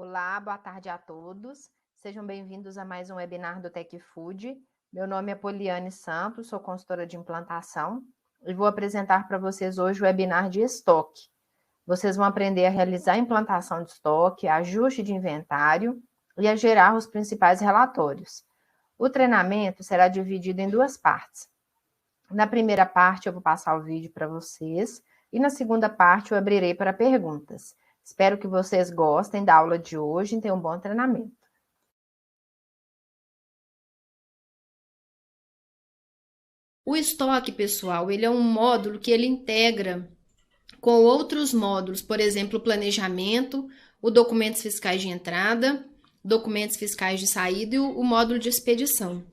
Olá, boa tarde a todos. Sejam bem-vindos a mais um webinar do TecFood. Meu nome é Poliane Santos, sou consultora de implantação e vou apresentar para vocês hoje o webinar de estoque. Vocês vão aprender a realizar a implantação de estoque, ajuste de inventário e a gerar os principais relatórios. O treinamento será dividido em duas partes. Na primeira parte, eu vou passar o vídeo para vocês e na segunda parte, eu abrirei para perguntas. Espero que vocês gostem da aula de hoje e tenham um bom treinamento. O estoque, pessoal, ele é um módulo que ele integra com outros módulos, por exemplo, o planejamento, o documentos fiscais de entrada, documentos fiscais de saída e o módulo de expedição.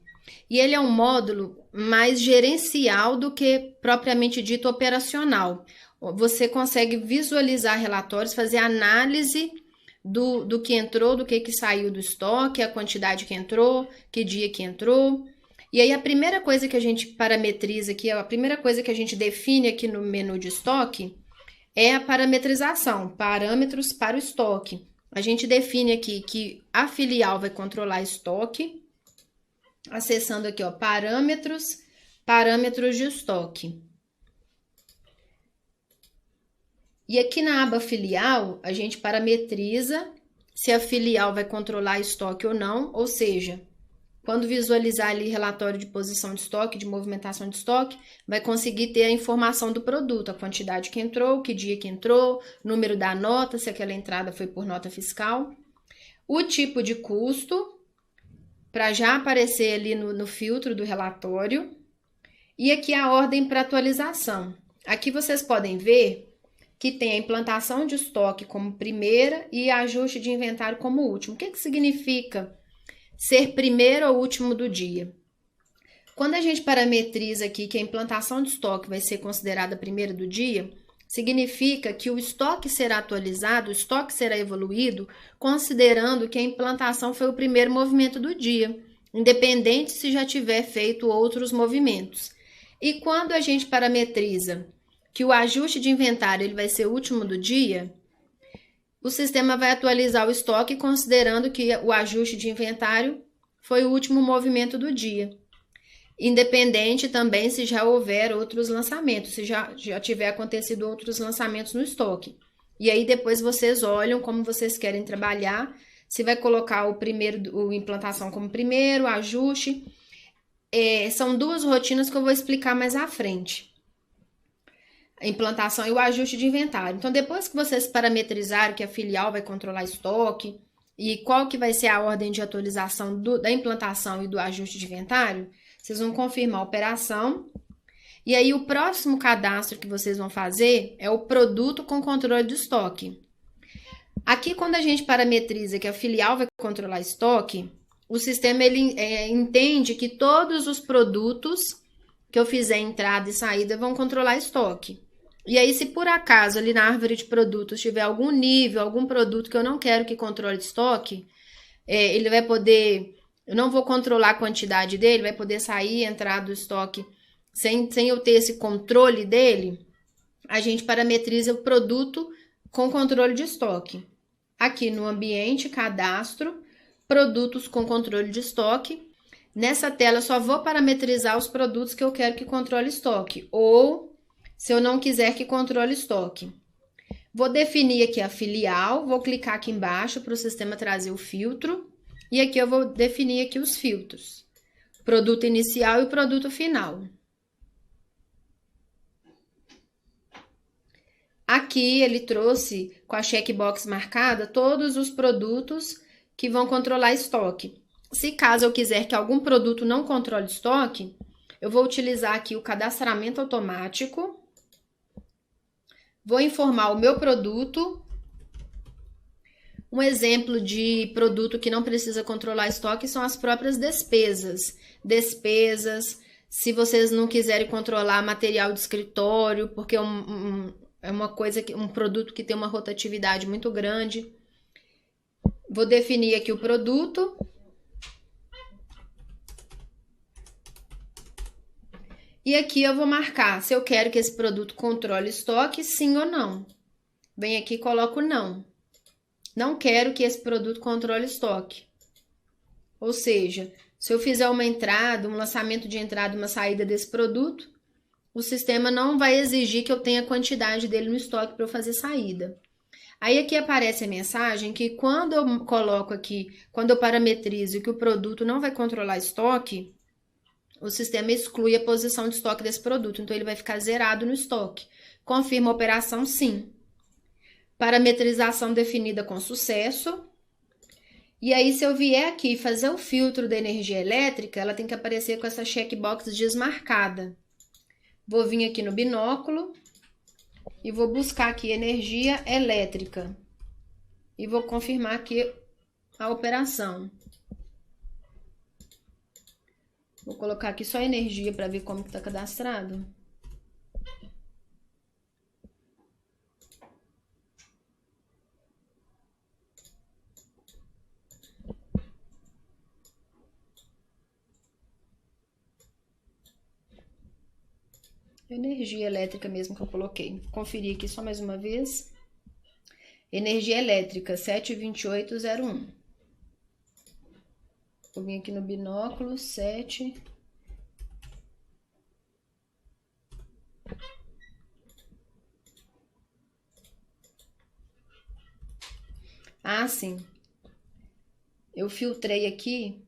E ele é um módulo mais gerencial do que propriamente dito operacional. Você consegue visualizar relatórios, fazer análise do que entrou, do que saiu do estoque, a quantidade que entrou, que dia que entrou. E aí a primeira coisa que a gente parametriza aqui, a primeira coisa que a gente define aqui no menu de estoque é a parametrização, parâmetros para o estoque. A gente define aqui que a filial vai controlar estoque, acessando aqui, ó, parâmetros de estoque. E aqui na aba filial, a gente parametriza se a filial vai controlar estoque ou não, ou seja, quando visualizar ali relatório de posição de estoque, de movimentação de estoque, vai conseguir ter a informação do produto, a quantidade que entrou, que dia que entrou, número da nota, se aquela entrada foi por nota fiscal, o tipo de custo, para já aparecer ali no filtro do relatório, e aqui a ordem para atualização. Aqui vocês podem ver que tem a implantação de estoque como primeira e ajuste de inventário como último. O que significa ser primeiro ou último do dia? Quando a gente parametriza aqui que a implantação de estoque vai ser considerada primeira do dia, significa que o estoque será atualizado, o estoque será evoluído, considerando que a implantação foi o primeiro movimento do dia, independente se já tiver feito outros movimentos. E quando a gente parametriza que o ajuste de inventário ele vai ser o último do dia, o sistema vai atualizar o estoque considerando que o ajuste de inventário foi o último movimento do dia. Independente também se já houver outros lançamentos, se já tiver acontecido outros lançamentos no estoque. E aí depois vocês olham como vocês querem trabalhar, se vai colocar o implantação como primeiro, ajuste. São duas rotinas que eu vou explicar mais à frente. A implantação e o ajuste de inventário. Então, depois que vocês parametrizarem que a filial vai controlar estoque e qual que vai ser a ordem de atualização da implantação e do ajuste de inventário, vocês vão confirmar a operação. E aí, o próximo cadastro que vocês vão fazer é o produto com controle de estoque. Aqui, quando a gente parametriza que a filial vai controlar estoque, o sistema ele entende que todos os produtos que eu fizer entrada e saída vão controlar estoque. E aí, se por acaso ali na árvore de produtos tiver algum nível, algum produto que eu não quero que controle estoque, ele vai poder, eu não vou controlar a quantidade dele, vai poder sair e entrar do estoque sem eu ter esse controle dele, a gente parametriza o produto com controle de estoque. Aqui no ambiente, cadastro, produtos com controle de estoque. Nessa tela, eu só vou parametrizar os produtos que eu quero que controle estoque, ou se eu não quiser que controle estoque. Vou definir aqui a filial, vou clicar aqui embaixo para o sistema trazer o filtro, e aqui eu vou definir aqui os filtros. Produto inicial e o produto final. Aqui ele trouxe com a checkbox marcada todos os produtos que vão controlar estoque. Se caso eu quiser que algum produto não controle estoque, eu vou utilizar aqui o cadastramento automático. Vou informar o meu produto. Um exemplo de produto que não precisa controlar estoque são as próprias despesas. Despesas, se vocês não quiserem controlar material de escritório, porque é um produto que tem uma rotatividade muito grande. Vou definir aqui o produto. E aqui eu vou marcar se eu quero que esse produto controle estoque, sim ou não. Vem aqui e coloco não. não quero que esse produto controle estoque. Ou seja, se eu fizer uma entrada, um lançamento de entrada, uma saída desse produto, o sistema não vai exigir que eu tenha a quantidade dele no estoque para eu fazer saída. Aí aqui aparece a mensagem que quando eu coloco aqui, quando eu parametrizo que o produto não vai controlar estoque, o sistema exclui a posição de estoque desse produto, então ele vai ficar zerado no estoque. Confirma a operação, sim. Parametrização definida com sucesso. E aí, se eu vier aqui fazer o filtro da energia elétrica, ela tem que aparecer com essa checkbox desmarcada. Vou vir aqui no binóculo e vou buscar aqui energia elétrica. E vou confirmar aqui a operação. Vou colocar aqui só energia para ver como que está cadastrado. Energia elétrica mesmo que eu coloquei. Vou conferir aqui só mais uma vez. Energia elétrica 72801. Vou vir aqui no binóculo 7. Ah, sim. Eu filtrei aqui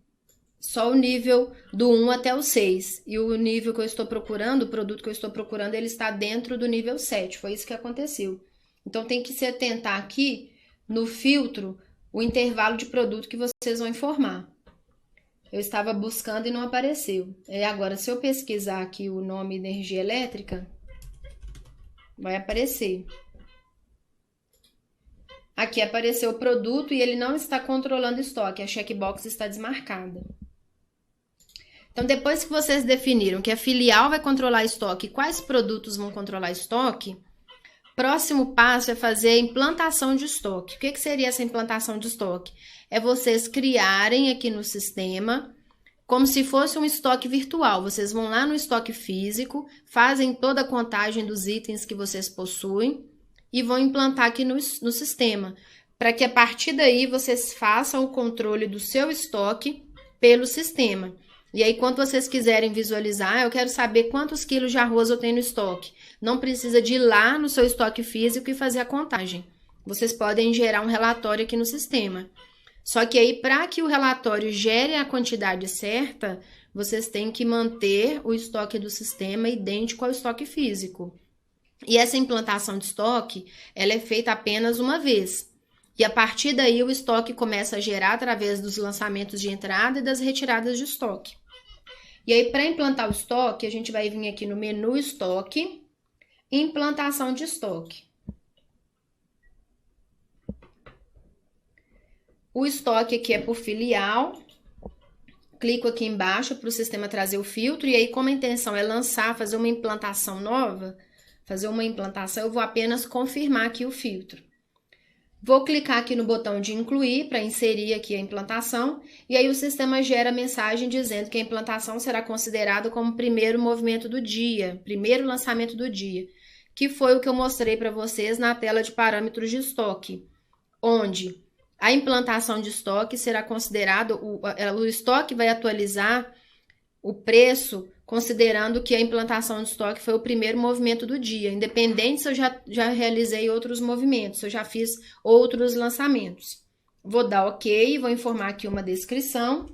só o nível do 1 até o 6. E o nível que eu estou procurando, o produto que eu estou procurando, ele está dentro do nível 7. Foi isso que aconteceu. Então, tem que se atentar aqui no filtro o intervalo de produto que vocês vão informar. Eu estava buscando e não apareceu. E agora, se eu pesquisar aqui o nome energia elétrica, vai aparecer. Aqui apareceu o produto e ele não está controlando estoque. A checkbox está desmarcada. Então, depois que vocês definiram que a filial vai controlar estoque e quais produtos vão controlar estoque, próximo passo é fazer a implantação de estoque. O que seria essa implantação de estoque? É vocês criarem aqui no sistema como se fosse um estoque virtual. Vocês vão lá no estoque físico, fazem toda a contagem dos itens que vocês possuem e vão implantar aqui no sistema, para que a partir daí vocês façam o controle do seu estoque pelo sistema. E aí, quando vocês quiserem visualizar, eu quero saber quantos quilos de arroz eu tenho no estoque. Não precisa de ir lá no seu estoque físico e fazer a contagem. Vocês podem gerar um relatório aqui no sistema. Só que aí, para que o relatório gere a quantidade certa, vocês têm que manter o estoque do sistema idêntico ao estoque físico. E essa implantação de estoque, ela é feita apenas uma vez. E a partir daí o estoque começa a gerar através dos lançamentos de entrada e das retiradas de estoque. E aí, para implantar o estoque, a gente vai vir aqui no menu estoque, implantação de estoque. O estoque aqui é por filial. Clico aqui embaixo para o sistema trazer o filtro. E aí, como a intenção é lançar, fazer uma implantação nova, eu vou apenas confirmar aqui o filtro. Vou clicar aqui no botão de incluir para inserir aqui a implantação e aí o sistema gera a mensagem dizendo que a implantação será considerada como primeiro movimento do dia, primeiro lançamento do dia, que foi o que eu mostrei para vocês na tela de parâmetros de estoque, onde a implantação de estoque será considerado, o estoque vai atualizar o preço considerando que a implantação de estoque foi o primeiro movimento do dia, independente se eu já realizei outros movimentos, se eu já fiz outros lançamentos. Vou dar OK, vou informar aqui uma descrição.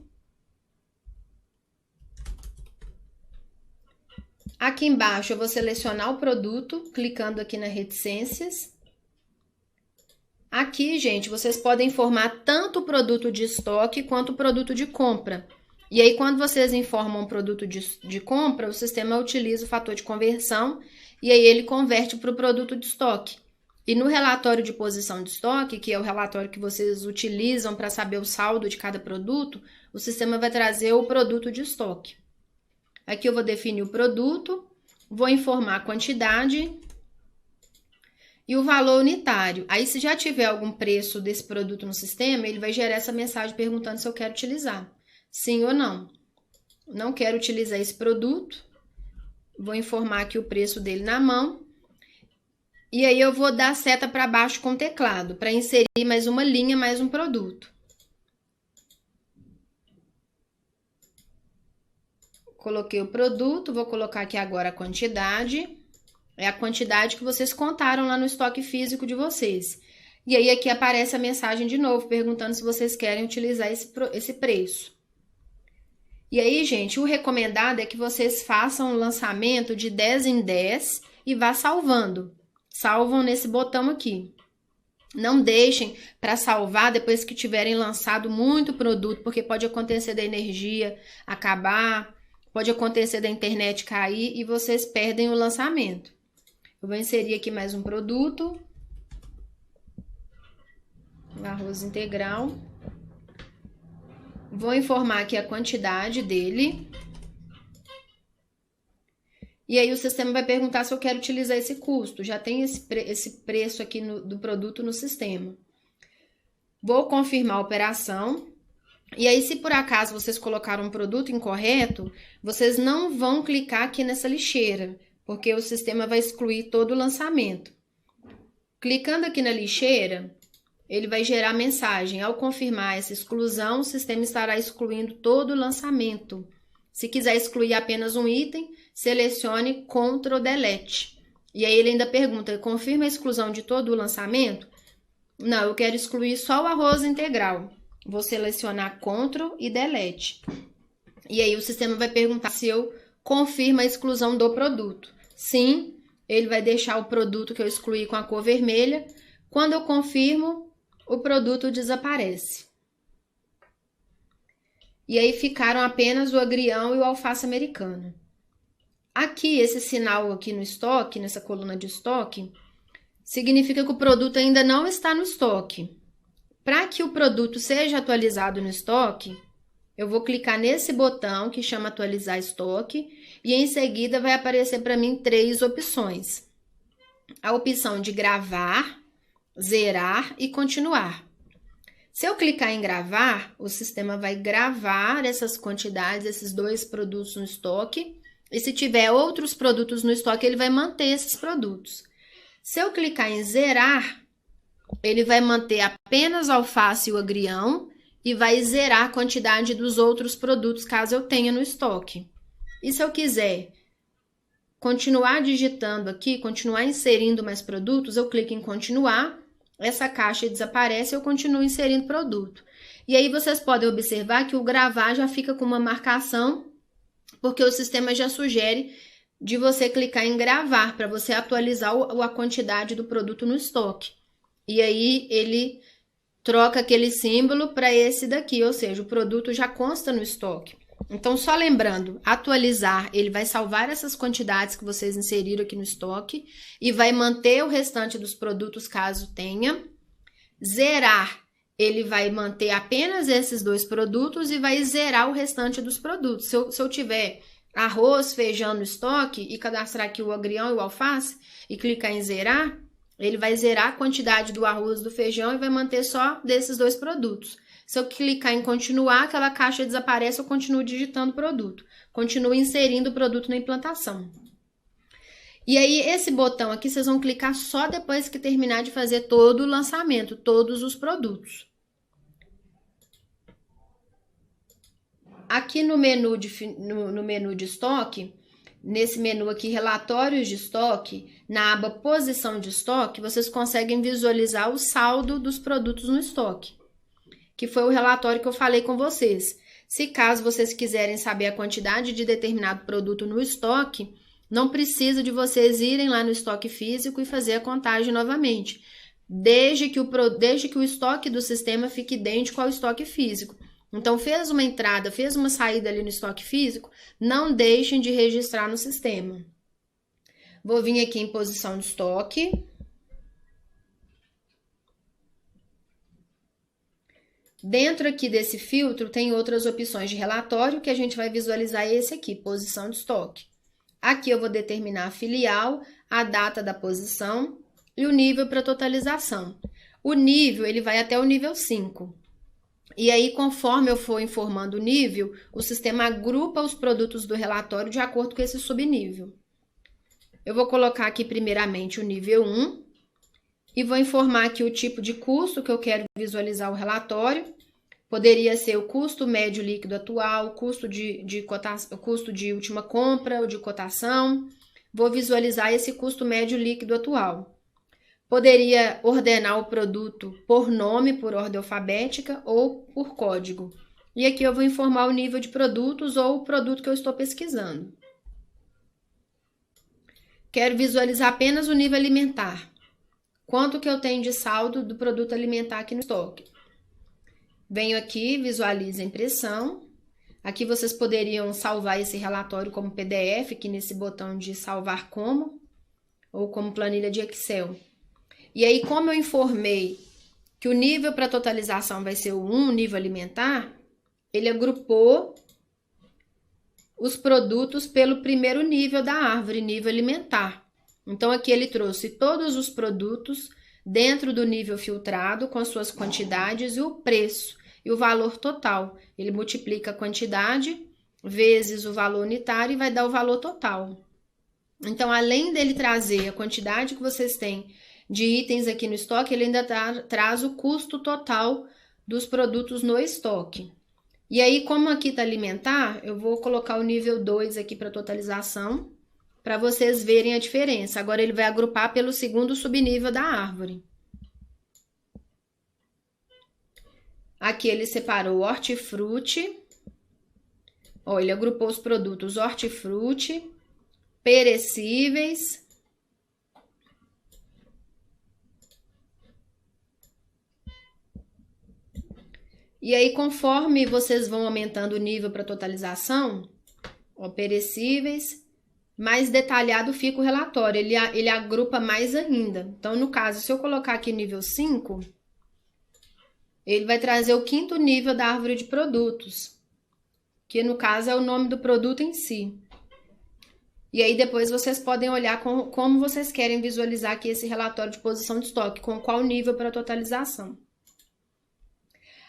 Aqui embaixo eu vou selecionar o produto, clicando aqui na reticências. Aqui, gente, vocês podem informar tanto o produto de estoque quanto o produto de compra. E aí, quando vocês informam um produto de compra, o sistema utiliza o fator de conversão e aí ele converte para o produto de estoque. E no relatório de posição de estoque, que é o relatório que vocês utilizam para saber o saldo de cada produto, o sistema vai trazer o produto de estoque. Aqui eu vou definir o produto, vou informar a quantidade e o valor unitário. Aí, se já tiver algum preço desse produto no sistema, ele vai gerar essa mensagem perguntando se eu quero utilizar. Sim ou não? Não quero utilizar esse produto. Vou informar aqui o preço dele na mão. E aí eu vou dar seta para baixo com o teclado, para inserir mais uma linha, mais um produto. Coloquei o produto, vou colocar aqui agora a quantidade. É a quantidade que vocês contaram lá no estoque físico de vocês. E aí aqui aparece a mensagem de novo, perguntando se vocês querem utilizar esse preço. E aí, gente, o recomendado é que vocês façam um lançamento de 10 em 10 e vá salvando. Salvam nesse botão aqui. Não deixem para salvar depois que tiverem lançado muito produto, porque pode acontecer da energia acabar, pode acontecer da internet cair e vocês perdem o lançamento. Eu vou inserir aqui mais um produto. Arroz integral. Vou informar aqui a quantidade dele. E aí o sistema vai perguntar se eu quero utilizar esse custo. Já tem esse preço aqui do produto no sistema. Vou confirmar a operação. E aí, se por acaso vocês colocaram um produto incorreto, vocês não vão clicar aqui nessa lixeira, porque o sistema vai excluir todo o lançamento. Clicando aqui na lixeira, ele vai gerar a mensagem. Ao confirmar essa exclusão, o sistema estará excluindo todo o lançamento. Se quiser excluir apenas um item, selecione Ctrl Delete. E aí ele ainda pergunta, confirma a exclusão de todo o lançamento? Não, eu quero excluir só o arroz integral. Vou selecionar Ctrl e Delete. E aí o sistema vai perguntar se eu confirmo a exclusão do produto. Sim, ele vai deixar o produto que eu excluí com a cor vermelha. Quando eu confirmo, o produto desaparece. E aí ficaram apenas o agrião e o alface americano. Aqui, esse sinal aqui no estoque, nessa coluna de estoque, significa que o produto ainda não está no estoque. Para que o produto seja atualizado no estoque, eu vou clicar nesse botão que chama atualizar estoque e em seguida vai aparecer para mim 3 opções. A opção de gravar, zerar e continuar. Se eu clicar em gravar, o sistema vai gravar essas quantidades, esses 2 produtos no estoque. E se tiver outros produtos no estoque, ele vai manter esses produtos. Se eu clicar em zerar, ele vai manter apenas o alface e o agrião e vai zerar a quantidade dos outros produtos, caso eu tenha no estoque. E se eu quiser continuar digitando aqui, continuar inserindo mais produtos, eu clico em continuar. Essa caixa desaparece e eu continuo inserindo produto. E aí vocês podem observar que o gravar já fica com uma marcação, porque o sistema já sugere de você clicar em gravar, para você atualizar a quantidade do produto no estoque. E aí ele troca aquele símbolo para esse daqui, ou seja, o produto já consta no estoque. Então, só lembrando, atualizar, ele vai salvar essas quantidades que vocês inseriram aqui no estoque e vai manter o restante dos produtos caso tenha. Zerar, ele vai manter apenas esses 2 produtos e vai zerar o restante dos produtos. Se eu tiver arroz, feijão no estoque e cadastrar aqui o agrião e o alface e clicar em zerar, ele vai zerar a quantidade do arroz e do feijão e vai manter só desses 2 produtos. Se eu clicar em continuar, aquela caixa desaparece, eu continuo digitando o produto. Continuo inserindo o produto na implantação. E aí, esse botão aqui, vocês vão clicar só depois que terminar de fazer todo o lançamento, todos os produtos. Aqui no menu de estoque, nesse menu aqui, relatórios de estoque, na aba posição de estoque, vocês conseguem visualizar o saldo dos produtos no estoque, que foi o relatório que eu falei com vocês. Se caso vocês quiserem saber a quantidade de determinado produto no estoque, não precisa de vocês irem lá no estoque físico e fazer a contagem novamente, desde que o estoque do sistema fique idêntico ao estoque físico. Então, fez uma entrada, fez uma saída ali no estoque físico, não deixem de registrar no sistema. Vou vir aqui em posição de estoque. Dentro aqui desse filtro tem outras opções de relatório que a gente vai visualizar esse aqui, posição de estoque. Aqui eu vou determinar a filial, a data da posição e o nível para totalização. O nível, ele vai até o nível 5. E aí, conforme eu for informando o nível, o sistema agrupa os produtos do relatório de acordo com esse subnível. Eu vou colocar aqui primeiramente o nível 1. e vou informar aqui o tipo de custo que eu quero visualizar o relatório. Poderia ser o custo médio líquido atual, custo custo de última compra ou de cotação. Vou visualizar esse custo médio líquido atual. Poderia ordenar o produto por nome, por ordem alfabética ou por código. E aqui eu vou informar o nível de produtos ou o produto que eu estou pesquisando. Quero visualizar apenas o nível alimentar. Quanto que eu tenho de saldo do produto alimentar aqui no estoque? Venho aqui, visualizo a impressão. Aqui vocês poderiam salvar esse relatório como PDF, aqui nesse botão de salvar como, ou como planilha de Excel. E aí, como eu informei que o nível para totalização vai ser o 1, nível alimentar, ele agrupou os produtos pelo primeiro nível da árvore, nível alimentar. Então, aqui ele trouxe todos os produtos dentro do nível filtrado, com as suas quantidades e o preço e o valor total. Ele multiplica a quantidade vezes o valor unitário e vai dar o valor total. Então, além dele trazer a quantidade que vocês têm de itens aqui no estoque, ele ainda traz o custo total dos produtos no estoque. E aí, como aqui está alimentar, eu vou colocar o nível 2 aqui para totalização, para vocês verem a diferença. Agora, ele vai agrupar pelo segundo subnível da árvore. Aqui ele separou hortifruti. Ó, ele agrupou os produtos hortifruti, perecíveis, e aí, conforme vocês vão aumentando o nível para totalização, ó, perecíveis, mais detalhado fica o relatório, ele agrupa mais ainda. Então, no caso, se eu colocar aqui nível 5, ele vai trazer o quinto nível da árvore de produtos, que no caso é o nome do produto em si. E aí, depois vocês podem olhar como vocês querem visualizar aqui esse relatório de posição de estoque, com qual nível para totalização.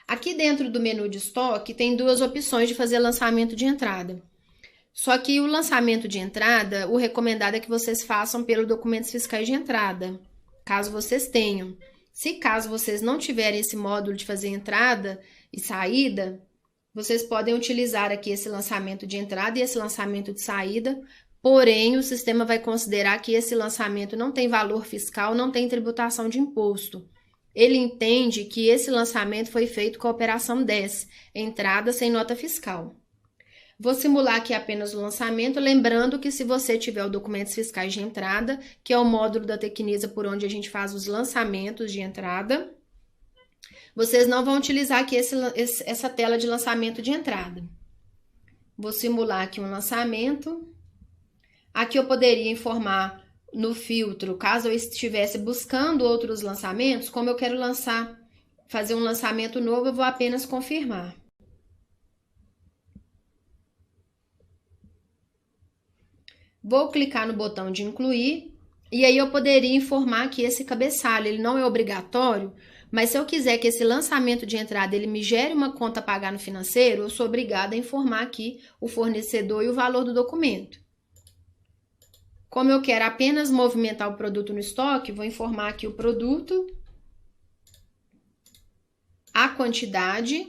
Aqui dentro do menu de estoque tem duas opções de fazer lançamento de entrada. Só que o lançamento de entrada, o recomendado é que vocês façam pelo documentos fiscais de entrada, caso vocês tenham. Se caso vocês não tiverem esse módulo de fazer entrada e saída, vocês podem utilizar aqui esse lançamento de entrada e esse lançamento de saída, porém o sistema vai considerar que esse lançamento não tem valor fiscal, não tem tributação de imposto. Ele entende que esse lançamento foi feito com a operação 10, entrada sem nota fiscal. Vou simular aqui apenas o lançamento, lembrando que se você tiver o documentos fiscais de entrada, que é o módulo da Tecnisa por onde a gente faz os lançamentos de entrada, vocês não vão utilizar aqui essa tela de lançamento de entrada. Vou simular aqui um lançamento. Aqui eu poderia informar no filtro, caso eu estivesse buscando outros lançamentos, como eu quero fazer um lançamento novo, eu vou apenas confirmar. Vou clicar no botão de incluir, e aí eu poderia informar que esse cabeçalho, ele não é obrigatório, mas se eu quiser que esse lançamento de entrada, ele me gere uma conta a pagar no financeiro, eu sou obrigada a informar aqui o fornecedor e o valor do documento. Como eu quero apenas movimentar o produto no estoque, vou informar aqui o produto, a quantidade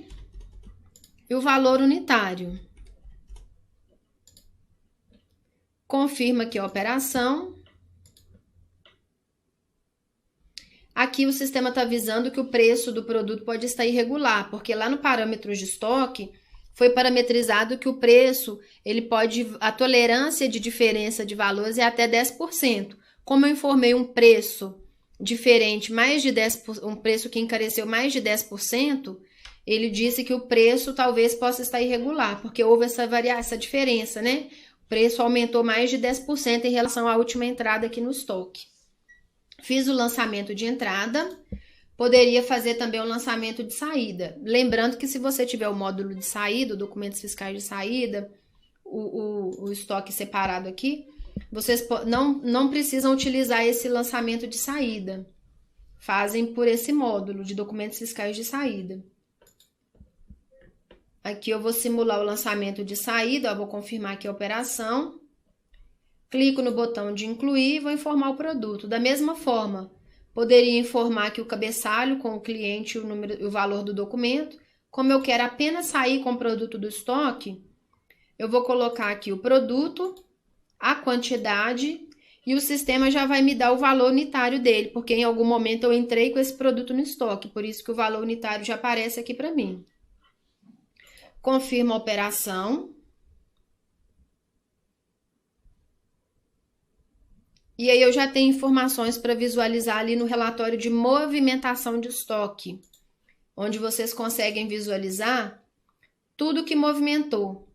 e o valor unitário. Confirma aqui a operação. Aqui o sistema está avisando que o preço do produto pode estar irregular, porque lá no parâmetros de estoque foi parametrizado que o preço, a tolerância de diferença de valores é até 10%. Como eu informei um preço diferente, um preço que encareceu mais de 10%, ele disse que o preço talvez possa estar irregular, porque houve essa diferença, né? O preço aumentou mais de 10% em relação à última entrada aqui no estoque. Fiz o lançamento de entrada. Poderia fazer também o lançamento de saída. Lembrando que se você tiver o módulo de saída, documentos fiscais de saída, o estoque separado aqui, vocês não precisam utilizar esse lançamento de saída. Fazem por esse módulo de documentos fiscais de saída. Aqui eu vou simular o lançamento de saída, vou confirmar aqui a operação. Clico no botão de incluir e vou informar o produto. Da mesma forma, Poderia informar aqui o cabeçalho com o cliente, o número, o valor do documento. Como eu quero apenas sair com o produto do estoque, eu vou colocar aqui o produto, a quantidade e o sistema já vai me dar o valor unitário dele, porque em algum momento eu entrei com esse produto no estoque, por isso que o valor unitário já aparece aqui para mim. Confirmo a operação. E aí eu já tenho informações para visualizar ali no relatório de movimentação de estoque, onde vocês conseguem visualizar tudo que movimentou.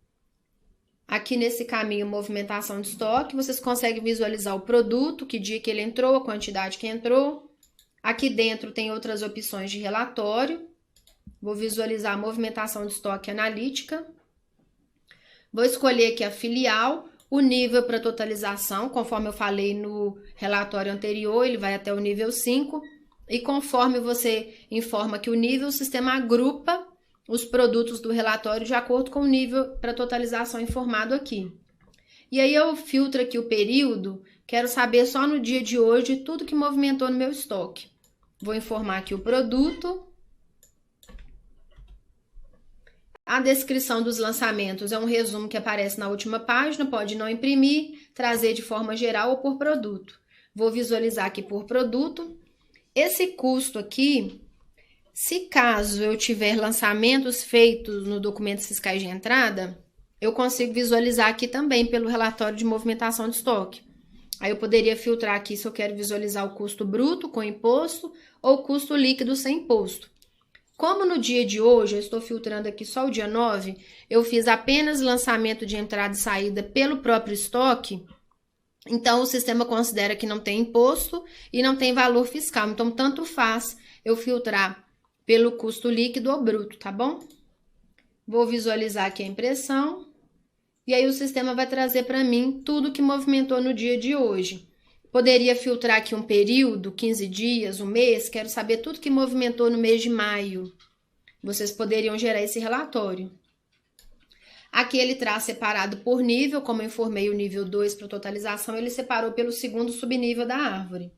Aqui nesse caminho movimentação de estoque, vocês conseguem visualizar o produto, que dia que ele entrou, a quantidade que entrou. Aqui dentro tem outras opções de relatório. Vou visualizar a movimentação de estoque analítica. Vou escolher aqui a filial. O nível para totalização, conforme eu falei no relatório anterior, ele vai até o nível 5. E conforme você informa que o nível, o sistema agrupa os produtos do relatório de acordo com o nível para totalização informado aqui. E aí eu filtro aqui o período, quero saber só no dia de hoje tudo que movimentou no meu estoque. Vou informar aqui o produto. A descrição dos lançamentos é um resumo que aparece na última página, pode não imprimir, trazer de forma geral ou por produto. Vou visualizar aqui por produto. Esse custo aqui, se caso eu tiver lançamentos feitos no documentos fiscais de entrada, eu consigo visualizar aqui também pelo relatório de movimentação de estoque. Aí eu poderia filtrar aqui se eu quero visualizar o custo bruto com imposto ou custo líquido sem imposto. Como no dia de hoje, eu estou filtrando aqui só o dia 9, eu fiz apenas lançamento de entrada e saída pelo próprio estoque, então o sistema considera que não tem imposto e não tem valor fiscal. Então, tanto faz eu filtrar pelo custo líquido ou bruto, tá bom? Vou visualizar aqui a impressão e aí o sistema vai trazer para mim tudo que movimentou no dia de hoje. Poderia filtrar aqui um período, 15 dias, um mês, quero saber tudo que movimentou no mês de maio. Vocês poderiam gerar esse relatório. Aqui ele traz separado por nível, como eu informei o nível 2 para totalização, ele separou pelo segundo subnível da árvore.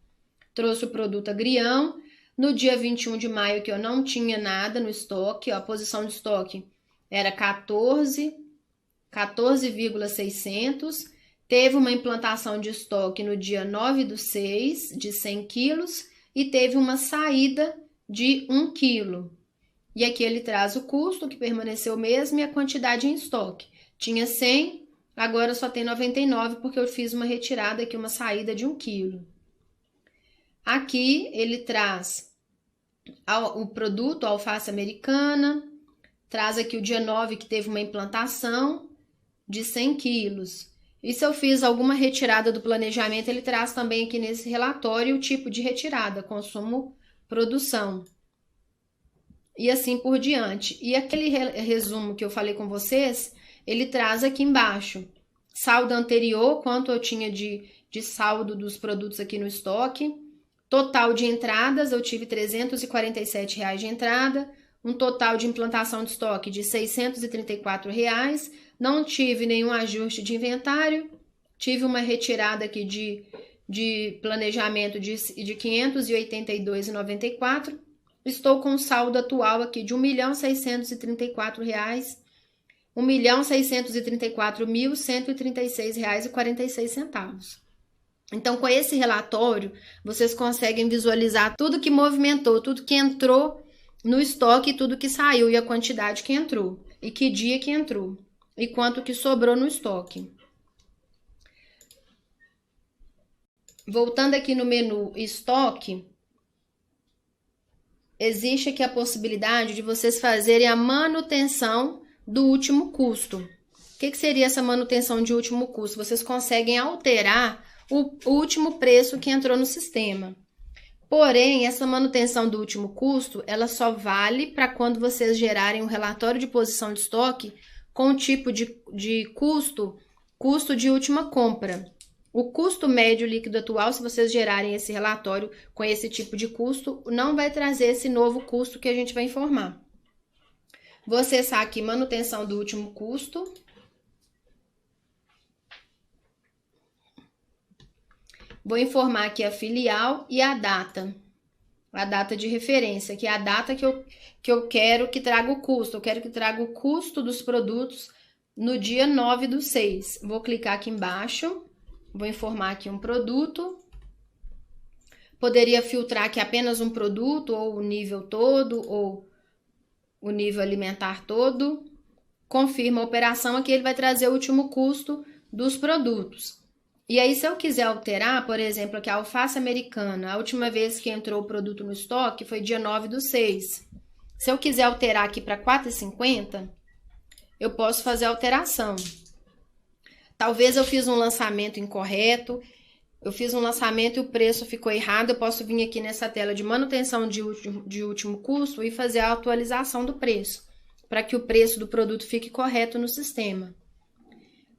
Trouxe o produto agrião. No dia 21 de maio, que eu não tinha nada no estoque, ó, a posição de estoque era 14,600. Teve uma implantação de estoque no dia 9/6, de 100 quilos, e teve uma saída de 1 quilo. E aqui ele traz o custo, que permaneceu o mesmo, e a quantidade em estoque. Tinha 100, agora só tem 99, porque eu fiz uma retirada aqui, uma saída de 1 quilo. Aqui ele traz o produto, a alface americana, traz aqui o dia 9, que teve uma implantação de 100 quilos. E se eu fiz alguma retirada do planejamento, ele traz também aqui nesse relatório o tipo de retirada, consumo, produção. E assim por diante. E aquele resumo que eu falei com vocês, ele traz aqui embaixo. Saldo anterior, quanto eu tinha de saldo dos produtos aqui no estoque. Total de entradas, eu tive R$ 347 de entrada. Um total de implantação de estoque de R$ 634. Não tive nenhum ajuste de inventário, tive uma retirada aqui de planejamento de R$ 582,94. Estou com o saldo atual aqui de R$ 1.634, R$ 1.634.136,46. Então, com esse relatório, vocês conseguem visualizar tudo que movimentou, tudo que entrou no estoque e tudo que saiu e a quantidade que entrou e que dia que entrou e quanto que sobrou no estoque. Voltando aqui no menu estoque, existe aqui a possibilidade de vocês fazerem a manutenção do último custo. O que seria essa manutenção de último custo? Vocês conseguem alterar o último preço que entrou no sistema. Porém, essa manutenção do último custo, ela só vale para quando vocês gerarem um relatório de posição de estoque com o tipo de custo de última compra. O custo médio líquido atual, se vocês gerarem esse relatório com esse tipo de custo, não vai trazer esse novo custo que a gente vai informar. Vou acessar aqui manutenção do último custo. Vou informar aqui a filial e a data. a data de referência, que é a data que eu quero que traga o custo. Eu quero que traga o custo dos produtos no dia 9/6. Vou clicar aqui embaixo, vou informar aqui um produto. Poderia filtrar aqui apenas um produto, ou o nível todo, ou o nível alimentar todo. Confirma a operação, aqui ele vai trazer o último custo dos produtos. E aí, se eu quiser alterar, por exemplo, aqui a alface americana, a última vez que entrou o produto no estoque foi dia 9/6. Se eu quiser alterar aqui para 4,50, eu posso fazer a alteração. Talvez eu fiz um lançamento incorreto, eu fiz um lançamento e o preço ficou errado, eu posso vir aqui nessa tela de manutenção de último custo e fazer a atualização do preço, para que o preço do produto fique correto no sistema.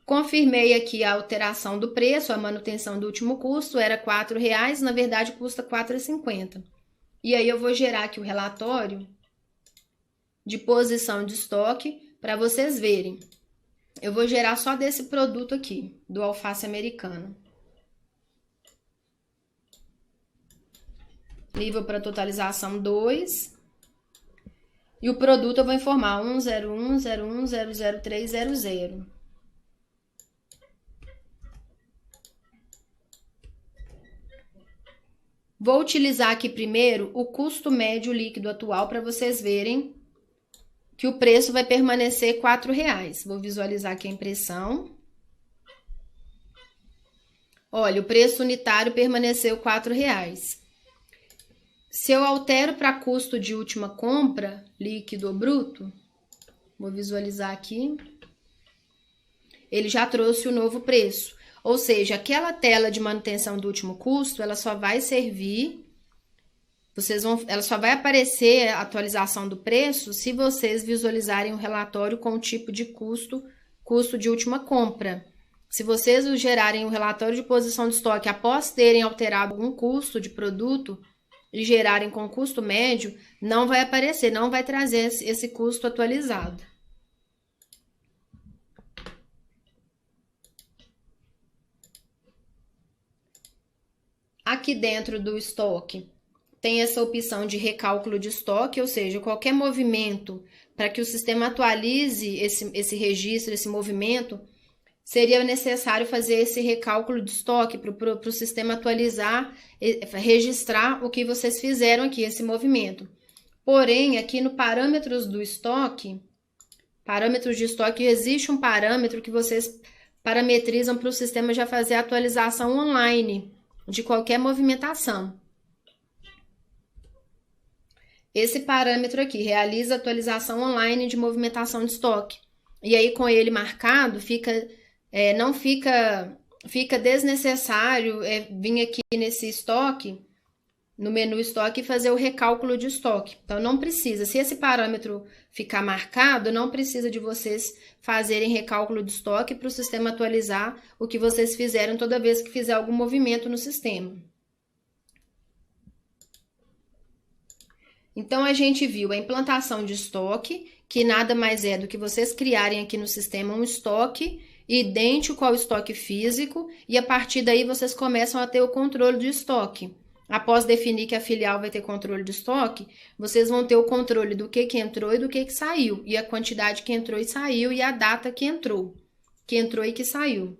Confirmei aqui a alteração do preço, a manutenção do último custo era R$ 4,00, na verdade custa R$ 4,50. E aí eu vou gerar aqui o relatório de posição de estoque para vocês verem. Eu vou gerar só desse produto aqui, do alface americano. Nível para totalização 2. E o produto eu vou informar 10101000300. Vou utilizar aqui primeiro o custo médio líquido atual para vocês verem que o preço vai permanecer R$ 4,00. Vou visualizar aqui a impressão. Olha, o preço unitário permaneceu R$ 4,00. Se eu altero para custo de última compra, líquido ou bruto, vou visualizar aqui, ele já trouxe o novo preço. Ou seja, aquela tela de manutenção do último custo, ela só vai servir, ela só vai aparecer a atualização do preço se vocês visualizarem o relatório com o tipo de custo de última compra. Se vocês gerarem o relatório de posição de estoque após terem alterado algum custo de produto e gerarem com custo médio, não vai aparecer, não vai trazer esse custo atualizado. Aqui dentro do estoque tem essa opção de recálculo de estoque, ou seja, qualquer movimento para que o sistema atualize esse registro, esse movimento, seria necessário fazer esse recálculo de estoque para o sistema atualizar, registrar o que vocês fizeram aqui, esse movimento. Porém, aqui no parâmetros do estoque, parâmetros de estoque, existe um parâmetro que vocês parametrizam para o sistema já fazer a atualização online de qualquer movimentação. Esse parâmetro aqui realiza atualização online de movimentação de estoque. E aí, com ele marcado, não fica desnecessário vir aqui nesse estoque, no menu estoque, e fazer o recálculo de estoque. Então, não precisa. Se esse parâmetro ficar marcado, não precisa de vocês fazerem recálculo de estoque para o sistema atualizar o que vocês fizeram toda vez que fizer algum movimento no sistema. Então, a gente viu a implantação de estoque, que nada mais é do que vocês criarem aqui no sistema um estoque idêntico ao estoque físico, e a partir daí vocês começam a ter o controle de estoque. Após definir que a filial vai ter controle de estoque, vocês vão ter o controle do que entrou e do que saiu, e a quantidade que entrou e saiu, e a data que entrou e que saiu.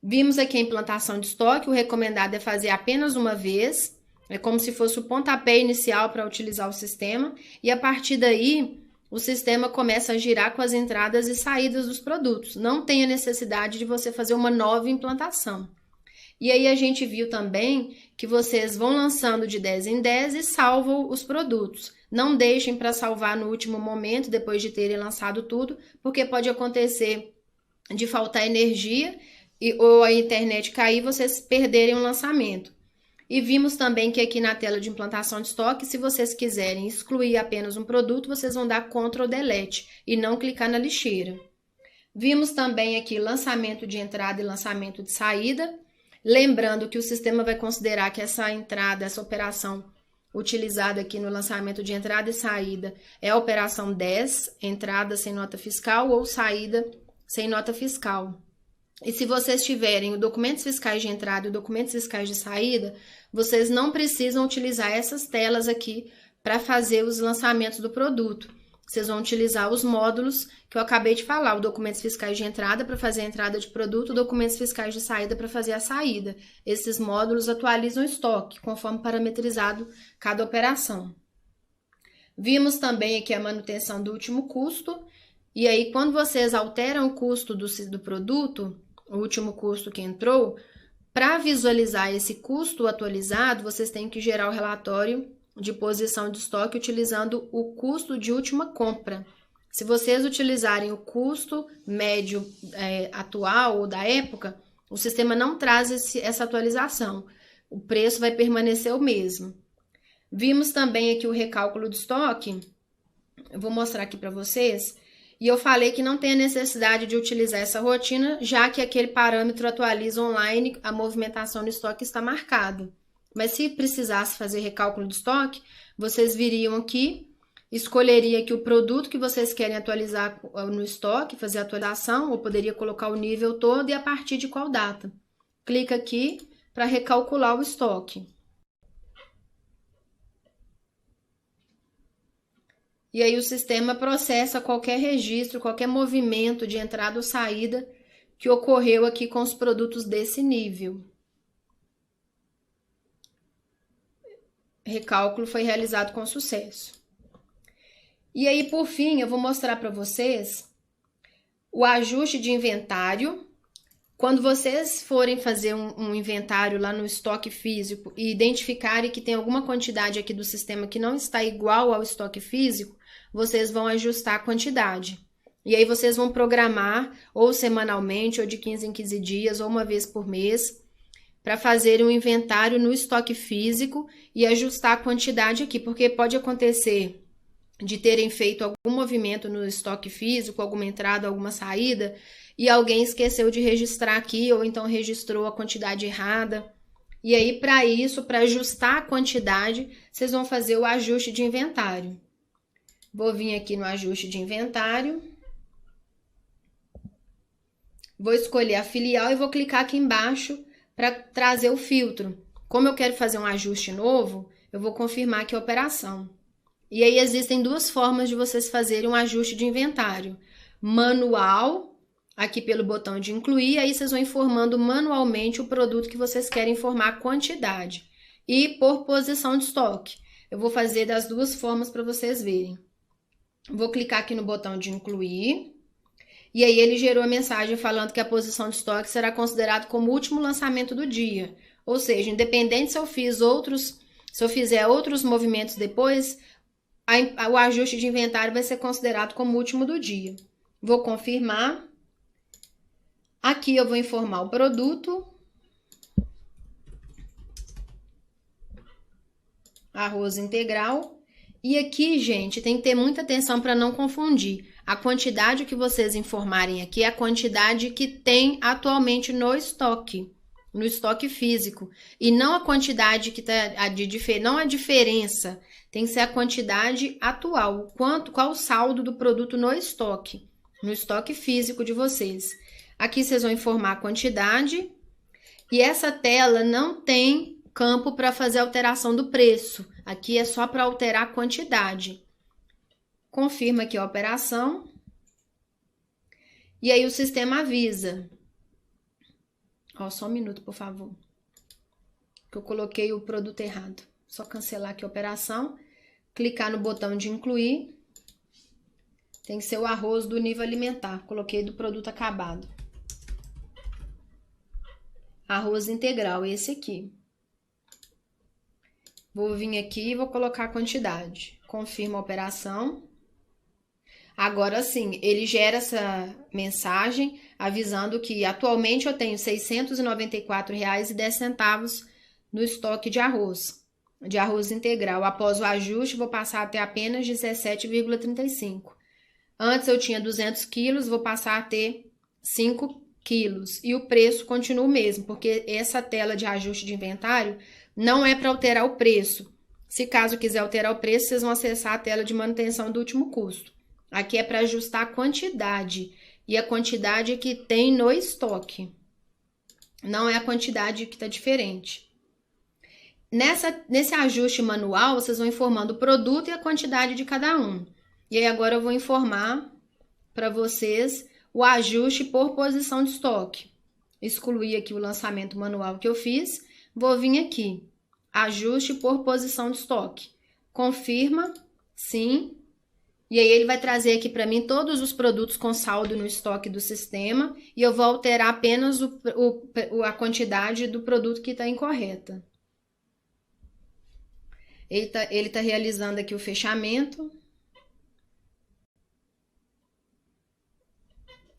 Vimos aqui a implantação de estoque, o recomendado é fazer apenas uma vez, é como se fosse o pontapé inicial para utilizar o sistema, e a partir daí o sistema começa a girar com as entradas e saídas dos produtos. Não tem a necessidade de você fazer uma nova implantação. E aí a gente viu também que vocês vão lançando de 10 em 10 e salvam os produtos. Não deixem para salvar no último momento, depois de terem lançado tudo, porque pode acontecer de faltar energia ou a internet cair e vocês perderem o lançamento. E vimos também que aqui na tela de implantação de estoque, se vocês quiserem excluir apenas um produto, vocês vão dar Ctrl Delete e não clicar na lixeira. Vimos também aqui lançamento de entrada e lançamento de saída. Lembrando que o sistema vai considerar que essa entrada, essa operação utilizada aqui no lançamento de entrada e saída é a operação 10, entrada sem nota fiscal ou saída sem nota fiscal. E se vocês tiverem o documentos fiscais de entrada e o documentos fiscais de saída, vocês não precisam utilizar essas telas aqui para fazer os lançamentos do produto. Vocês vão utilizar os módulos que eu acabei de falar, o documentos fiscais de entrada para fazer a entrada de produto, documentos fiscais de saída para fazer a saída. Esses módulos atualizam o estoque, conforme parametrizado cada operação. Vimos também aqui a manutenção do último custo, e aí quando vocês alteram o custo do produto, o último custo que entrou, para visualizar esse custo atualizado, vocês têm que gerar o relatório de posição de estoque utilizando o custo de última compra. Se vocês utilizarem o custo médio atual ou da época, o sistema não traz essa atualização. O preço vai permanecer o mesmo. Vimos também aqui o recálculo do estoque. Eu vou mostrar aqui para vocês. E eu falei que não tem a necessidade de utilizar essa rotina, já que aquele parâmetro atualiza online, a movimentação no estoque está marcado. Mas se precisasse fazer recálculo do estoque, vocês viriam aqui, escolheria aqui o produto que vocês querem atualizar no estoque, fazer a atualização, ou poderia colocar o nível todo e a partir de qual data. Clica aqui para recalcular o estoque. E aí o sistema processa qualquer registro, qualquer movimento de entrada ou saída que ocorreu aqui com os produtos desse nível. Recálculo foi realizado com sucesso. E aí, por fim, eu vou mostrar para vocês o ajuste de inventário. Quando vocês forem fazer um inventário lá no estoque físico e identificarem que tem alguma quantidade aqui do sistema que não está igual ao estoque físico, vocês vão ajustar a quantidade. E aí vocês vão programar ou semanalmente, ou de 15 em 15 dias, ou uma vez por mês, para fazer um inventário no estoque físico e ajustar a quantidade aqui, porque pode acontecer de terem feito algum movimento no estoque físico, alguma entrada, alguma saída, e alguém esqueceu de registrar aqui, ou então registrou a quantidade errada. E aí, para isso, para ajustar a quantidade, vocês vão fazer o ajuste de inventário. Vou vir aqui no ajuste de inventário. Vou escolher a filial e vou clicar aqui embaixo para trazer o filtro. Como eu quero fazer um ajuste novo, eu vou confirmar aqui a operação. E aí existem duas formas de vocês fazerem um ajuste de inventário. Manual, aqui pelo botão de incluir, aí vocês vão informando manualmente o produto que vocês querem informar a quantidade. E por posição de estoque. Eu vou fazer das duas formas para vocês verem. Vou clicar aqui no botão de incluir. E aí ele gerou a mensagem falando que a posição de estoque será considerado como o último lançamento do dia. Ou seja, independente se eu fizer outros movimentos depois, o ajuste de inventário vai ser considerado como o último do dia. Vou confirmar. Aqui eu vou informar o produto. Arroz integral. E aqui, gente, tem que ter muita atenção para não confundir. A quantidade que vocês informarem aqui é a quantidade que tem atualmente no estoque físico. E não a quantidade que está não a diferença. Tem que ser a quantidade atual. Qual o saldo do produto no estoque físico de vocês. Aqui vocês vão informar a quantidade. E essa tela não tem campo para fazer alteração do preço. Aqui é só para alterar a quantidade. Confirma aqui a operação. E aí o sistema avisa. Ó, só um minuto, por favor. Que eu coloquei o produto errado. Só cancelar aqui a operação. Clicar no botão de incluir. Tem que ser o arroz do nível alimentar. Coloquei do produto acabado. Arroz integral, esse aqui. Vou vir aqui e vou colocar a quantidade. Confirma a operação. Agora sim, ele gera essa mensagem avisando que atualmente eu tenho R$ 694,10 no estoque de arroz integral. Após o ajuste, vou passar a ter apenas 17,35. Antes eu tinha 200 quilos, vou passar a ter 5 quilos. E o preço continua o mesmo, porque essa tela de ajuste de inventário não é para alterar o preço. Se caso quiser alterar o preço, vocês vão acessar a tela de manutenção do último custo. Aqui é para ajustar a quantidade. e a quantidade que tem no estoque. Não é a quantidade que está diferente. Nesse ajuste manual, vocês vão informando o produto e a quantidade de cada um. E aí agora eu vou informar para vocês o ajuste por posição de estoque. Excluir aqui o lançamento manual que eu fiz. Vou vir aqui. Ajuste por posição de estoque. Confirma, sim. E aí ele vai trazer aqui para mim todos os produtos com saldo no estoque do sistema. E eu vou alterar apenas a quantidade do produto que está incorreta. Ele tá realizando aqui o fechamento.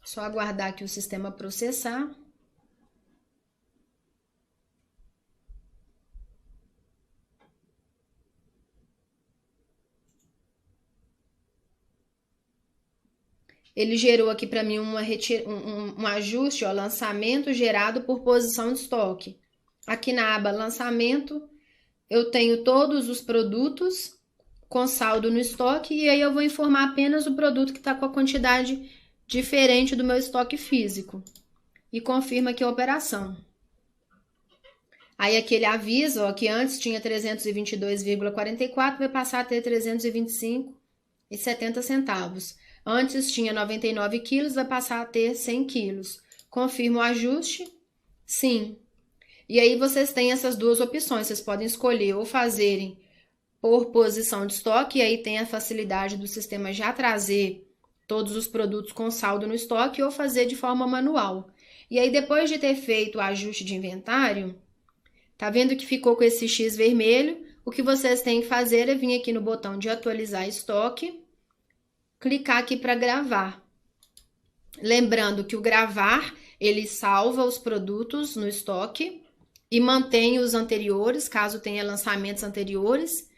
Só aguardar aqui o sistema processar. Ele gerou aqui para mim um ajuste, ó, lançamento gerado por posição de estoque. Aqui na aba lançamento, eu tenho todos os produtos com saldo no estoque e aí eu vou informar apenas o produto que está com a quantidade diferente do meu estoque físico. E confirma aqui a operação. Aí aqui ele avisa, ó, que antes tinha 322,44, vai passar a ter 325,70 centavos. Antes tinha 99 quilos, vai passar a ter 100 quilos. Confirma o ajuste? Sim. E aí vocês têm essas duas opções. Vocês podem escolher ou fazerem por posição de estoque, e aí tem a facilidade do sistema já trazer todos os produtos com saldo no estoque, ou fazer de forma manual. E aí depois de ter feito o ajuste de inventário, tá vendo que ficou com esse X vermelho? O que vocês têm que fazer é vir aqui no botão de atualizar estoque, clicar aqui para gravar. Lembrando que o gravar, ele salva os produtos no estoque e mantém os anteriores, caso tenha lançamentos anteriores.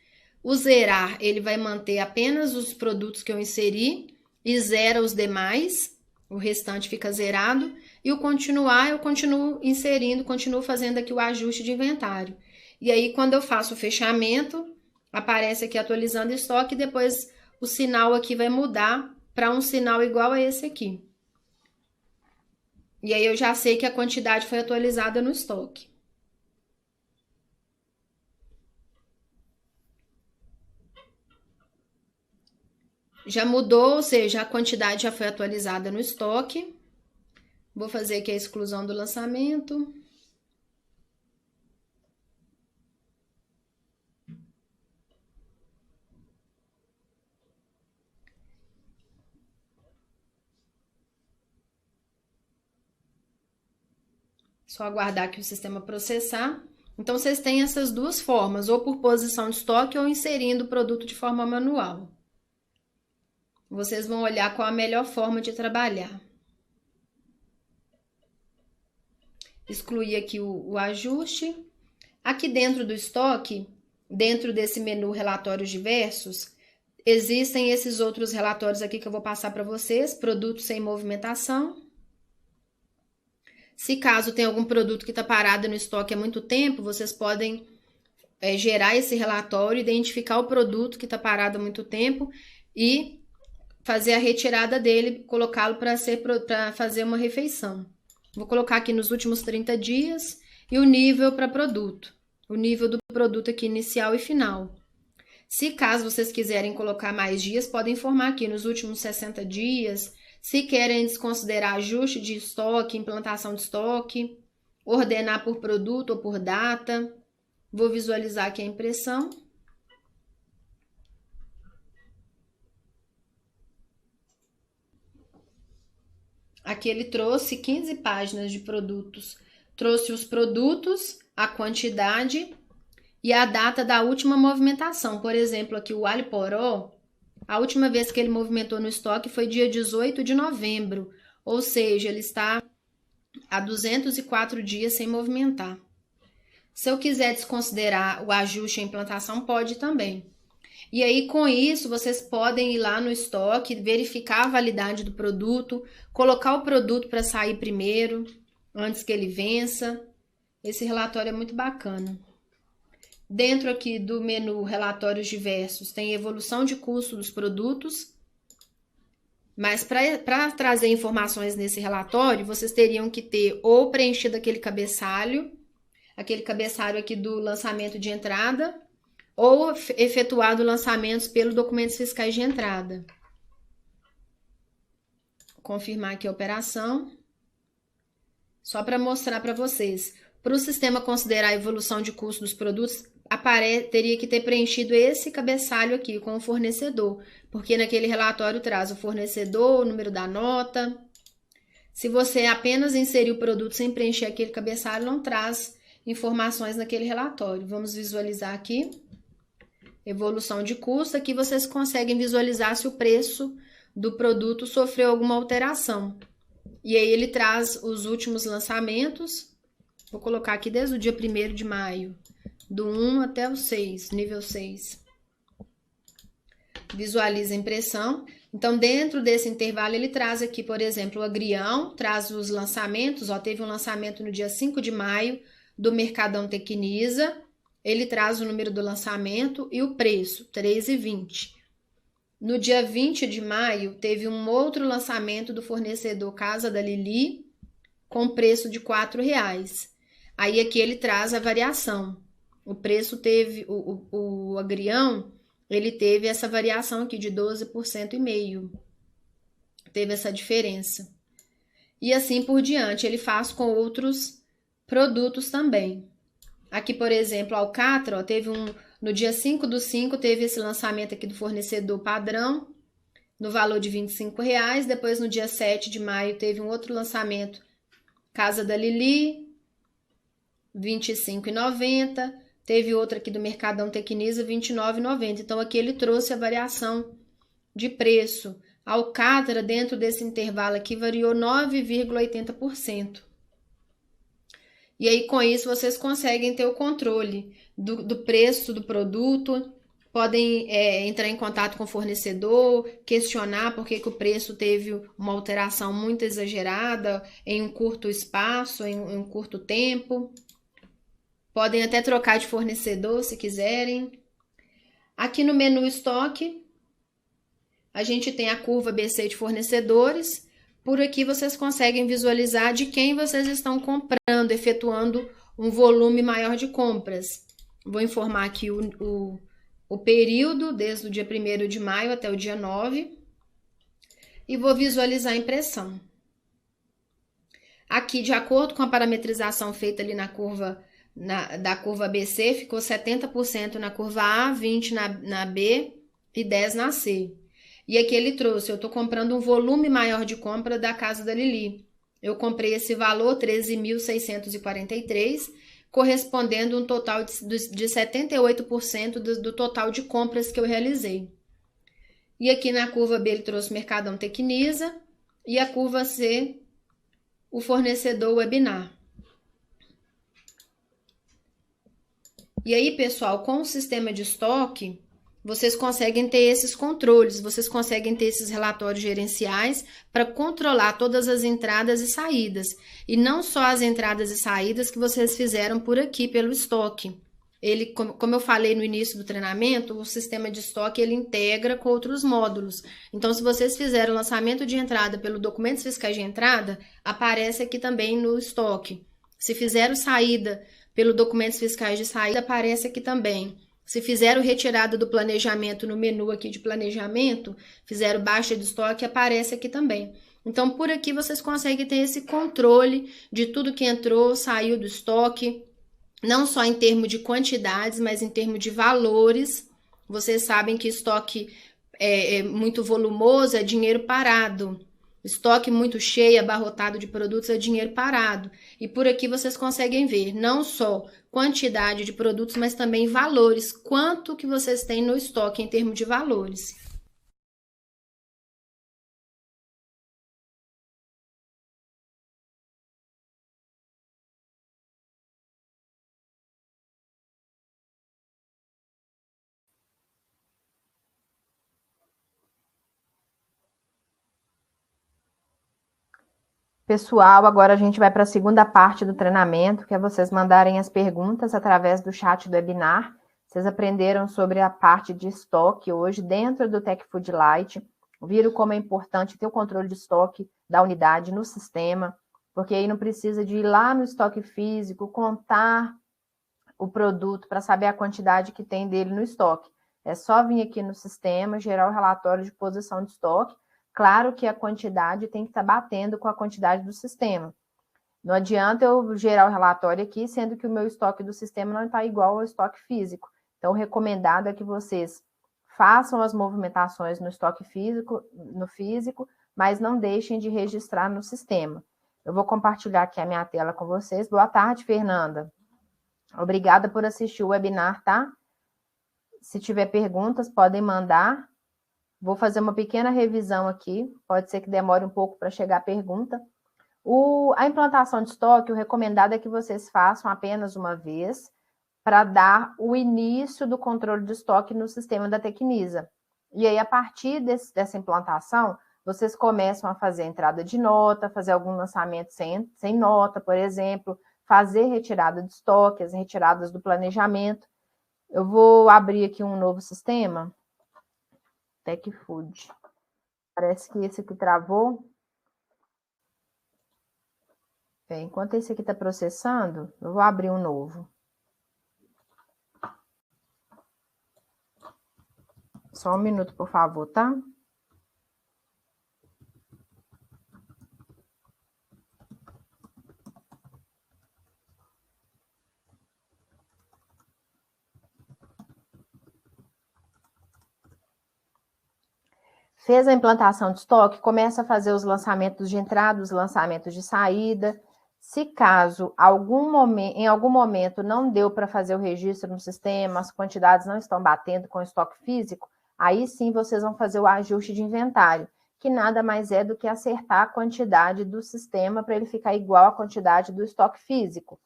O zerar, ele vai manter apenas os produtos que eu inseri e zera os demais, o restante fica zerado. E o continuar, eu continuo inserindo, continuo fazendo aqui o ajuste de inventário. E aí, quando eu faço o fechamento, aparece aqui atualizando estoque e depois o sinal aqui vai mudar para um sinal igual a esse aqui. E aí eu já sei que a quantidade foi atualizada no estoque. Já mudou, ou seja, a quantidade já foi atualizada no estoque. Vou fazer aqui a exclusão do lançamento. Só aguardar aqui o sistema processar. Então, vocês têm essas duas formas, ou por posição de estoque ou inserindo o produto de forma manual. Vocês vão olhar qual a melhor forma de trabalhar. Excluir aqui o ajuste. Aqui dentro do estoque, dentro desse menu relatórios diversos, existem esses outros relatórios aqui que eu vou passar para vocês. Produto sem movimentação. Se caso tem algum produto que está parado no estoque há muito tempo, vocês podem gerar esse relatório, identificar o produto que está parado há muito tempo e fazer a retirada dele, colocá-lo para fazer uma refeição. Vou colocar aqui nos últimos 30 dias e o nível para produto. O nível do produto aqui inicial e final. Se caso vocês quiserem colocar mais dias, podem informar aqui nos últimos 60 dias. Se querem desconsiderar ajuste de estoque, implantação de estoque, ordenar por produto ou por data. Vou visualizar aqui a impressão. Aqui ele trouxe 15 páginas de produtos. Trouxe os produtos, a quantidade e a data da última movimentação. Por exemplo, aqui o alho poró, a última vez que ele movimentou no estoque foi dia 18 de novembro. Ou seja, ele está há 204 dias sem movimentar. Se eu quiser desconsiderar o ajuste e a implantação, pode também. E aí, com isso, vocês podem ir lá no estoque, verificar a validade do produto, colocar o produto para sair primeiro, antes que ele vença. Esse relatório é muito bacana. Dentro aqui do menu Relatórios Diversos, tem evolução de custo dos produtos. Mas para trazer informações nesse relatório, vocês teriam que ter ou preenchido aquele cabeçalho aqui do lançamento de entrada, ou efetuado lançamentos pelo documentos fiscais de entrada. Vou confirmar aqui a operação. Só para mostrar para vocês. Para o sistema considerar a evolução de custo dos produtos, teria que ter preenchido esse cabeçalho aqui com o fornecedor, porque naquele relatório traz o fornecedor, o número da nota. Se você apenas inserir o produto sem preencher aquele cabeçalho, não traz informações naquele relatório. Vamos visualizar aqui. Evolução de custo. Aqui vocês conseguem visualizar se o preço do produto sofreu alguma alteração. E aí ele traz os últimos lançamentos. Vou colocar aqui desde o dia 1º de maio, do 1 até o 6, nível 6. Visualiza a impressão. Então, dentro desse intervalo, ele traz aqui, por exemplo, o agrião, traz os lançamentos. Ó, teve um lançamento no dia 5 de maio do Mercadão Tecnisa. Ele traz o número do lançamento e o preço, R$ 3,20. No dia 20 de maio, teve um outro lançamento do fornecedor Casa da Lili, com preço de R$ 4,00. Aí aqui ele traz a variação. O preço teve, o agrião, ele teve essa variação aqui de 12,5%. Teve essa diferença. E assim por diante, ele faz com outros produtos também. Aqui, por exemplo, alcatra, ó, teve no dia 5/5, teve esse lançamento aqui do fornecedor padrão, no valor de R$ 25,00. Depois, no dia 7 de maio, teve um outro lançamento, Casa da Lili, R$ 25,90. Teve outro aqui do Mercadão Tecnisa, R$ 29,90. Então, aqui ele trouxe a variação de preço. A alcatra, dentro desse intervalo aqui, variou 9,80%. E aí, com isso, vocês conseguem ter o controle do preço do produto, podem entrar em contato com o fornecedor, questionar por que o preço teve uma alteração muito exagerada em um curto espaço, em um curto tempo. Podem até trocar de fornecedor se quiserem. Aqui no menu estoque, a gente tem a curva BC de fornecedores. Por aqui vocês conseguem visualizar de quem vocês estão comprando, efetuando um volume maior de compras. Vou informar aqui o período, desde o dia 1º de maio até o dia 9. E vou visualizar a impressão. Aqui, de acordo com a parametrização feita ali na curva, da curva BC, ficou 70% na curva A, 20% na B e 10% na C. E aqui ele trouxe, eu estou comprando um volume maior de compra da Casa da Lili. Eu comprei esse valor, 13.643, correspondendo a um total de 78% do total de compras que eu realizei. E aqui na curva B ele trouxe Mercadão Tecnisa e a curva C, o fornecedor webinar. E aí, pessoal, com o sistema de estoque, vocês conseguem ter esses controles, vocês conseguem ter esses relatórios gerenciais para controlar todas as entradas e saídas. E não só as entradas e saídas que vocês fizeram por aqui, pelo estoque. Ele, como eu falei no início do treinamento, o sistema de estoque ele integra com outros módulos. Então, se vocês fizeram o lançamento de entrada pelo documentos fiscais de entrada, aparece aqui também no estoque. Se fizeram saída pelo documentos fiscais de saída, aparece aqui também. Se fizeram retirada do planejamento no menu aqui de planejamento, fizeram baixa de estoque, aparece aqui também. Então, por aqui vocês conseguem ter esse controle de tudo que entrou, saiu do estoque, não só em termos de quantidades, mas em termos de valores. Vocês sabem que estoque muito volumoso é dinheiro parado. Estoque muito cheio, abarrotado de produtos é dinheiro parado. E por aqui vocês conseguem ver não só quantidade de produtos, mas também valores. Quanto que vocês têm no estoque em termos de valores. Pessoal, agora a gente vai para a segunda parte do treinamento, que é vocês mandarem as perguntas através do chat do webinar. Vocês aprenderam sobre a parte de estoque hoje dentro do Tech Food Lite. viram como é importante ter o controle de estoque da unidade no sistema, porque aí não precisa de ir lá no estoque físico, contar o produto para saber a quantidade que tem dele no estoque. É só vir aqui no sistema, gerar o relatório de posição de estoque. Claro que a quantidade tem que estar batendo com a quantidade do sistema. Não adianta eu gerar o relatório aqui, sendo que o meu estoque do sistema não está igual ao estoque físico. Então, o recomendado é que vocês façam as movimentações no estoque físico, mas não deixem de registrar no sistema. Eu vou compartilhar aqui a minha tela com vocês. Boa tarde, Fernanda. Obrigada por assistir o webinar, tá? Se tiver perguntas, podem mandar. Vou fazer uma pequena revisão aqui. Pode ser que demore um pouco para chegar a pergunta. A implantação de estoque, o recomendado é que vocês façam apenas uma vez para dar o início do controle de estoque no sistema da Tecnisa. E aí, a partir dessa implantação, vocês começam a fazer entrada de nota, fazer algum lançamento sem nota, por exemplo, fazer retirada de estoque, as retiradas do planejamento. Eu vou abrir aqui um novo sistema, TecFood. Parece que esse aqui travou. Enquanto esse aqui está processando, eu vou abrir um novo. Só um minuto, por favor, tá? Fez a implantação de estoque, começa a fazer os lançamentos de entrada, os lançamentos de saída. Se caso em algum momento não deu para fazer o registro no sistema, as quantidades não estão batendo com o estoque físico, aí sim vocês vão fazer o ajuste de inventário, que nada mais é do que acertar a quantidade do sistema para ele ficar igual à quantidade do estoque físico.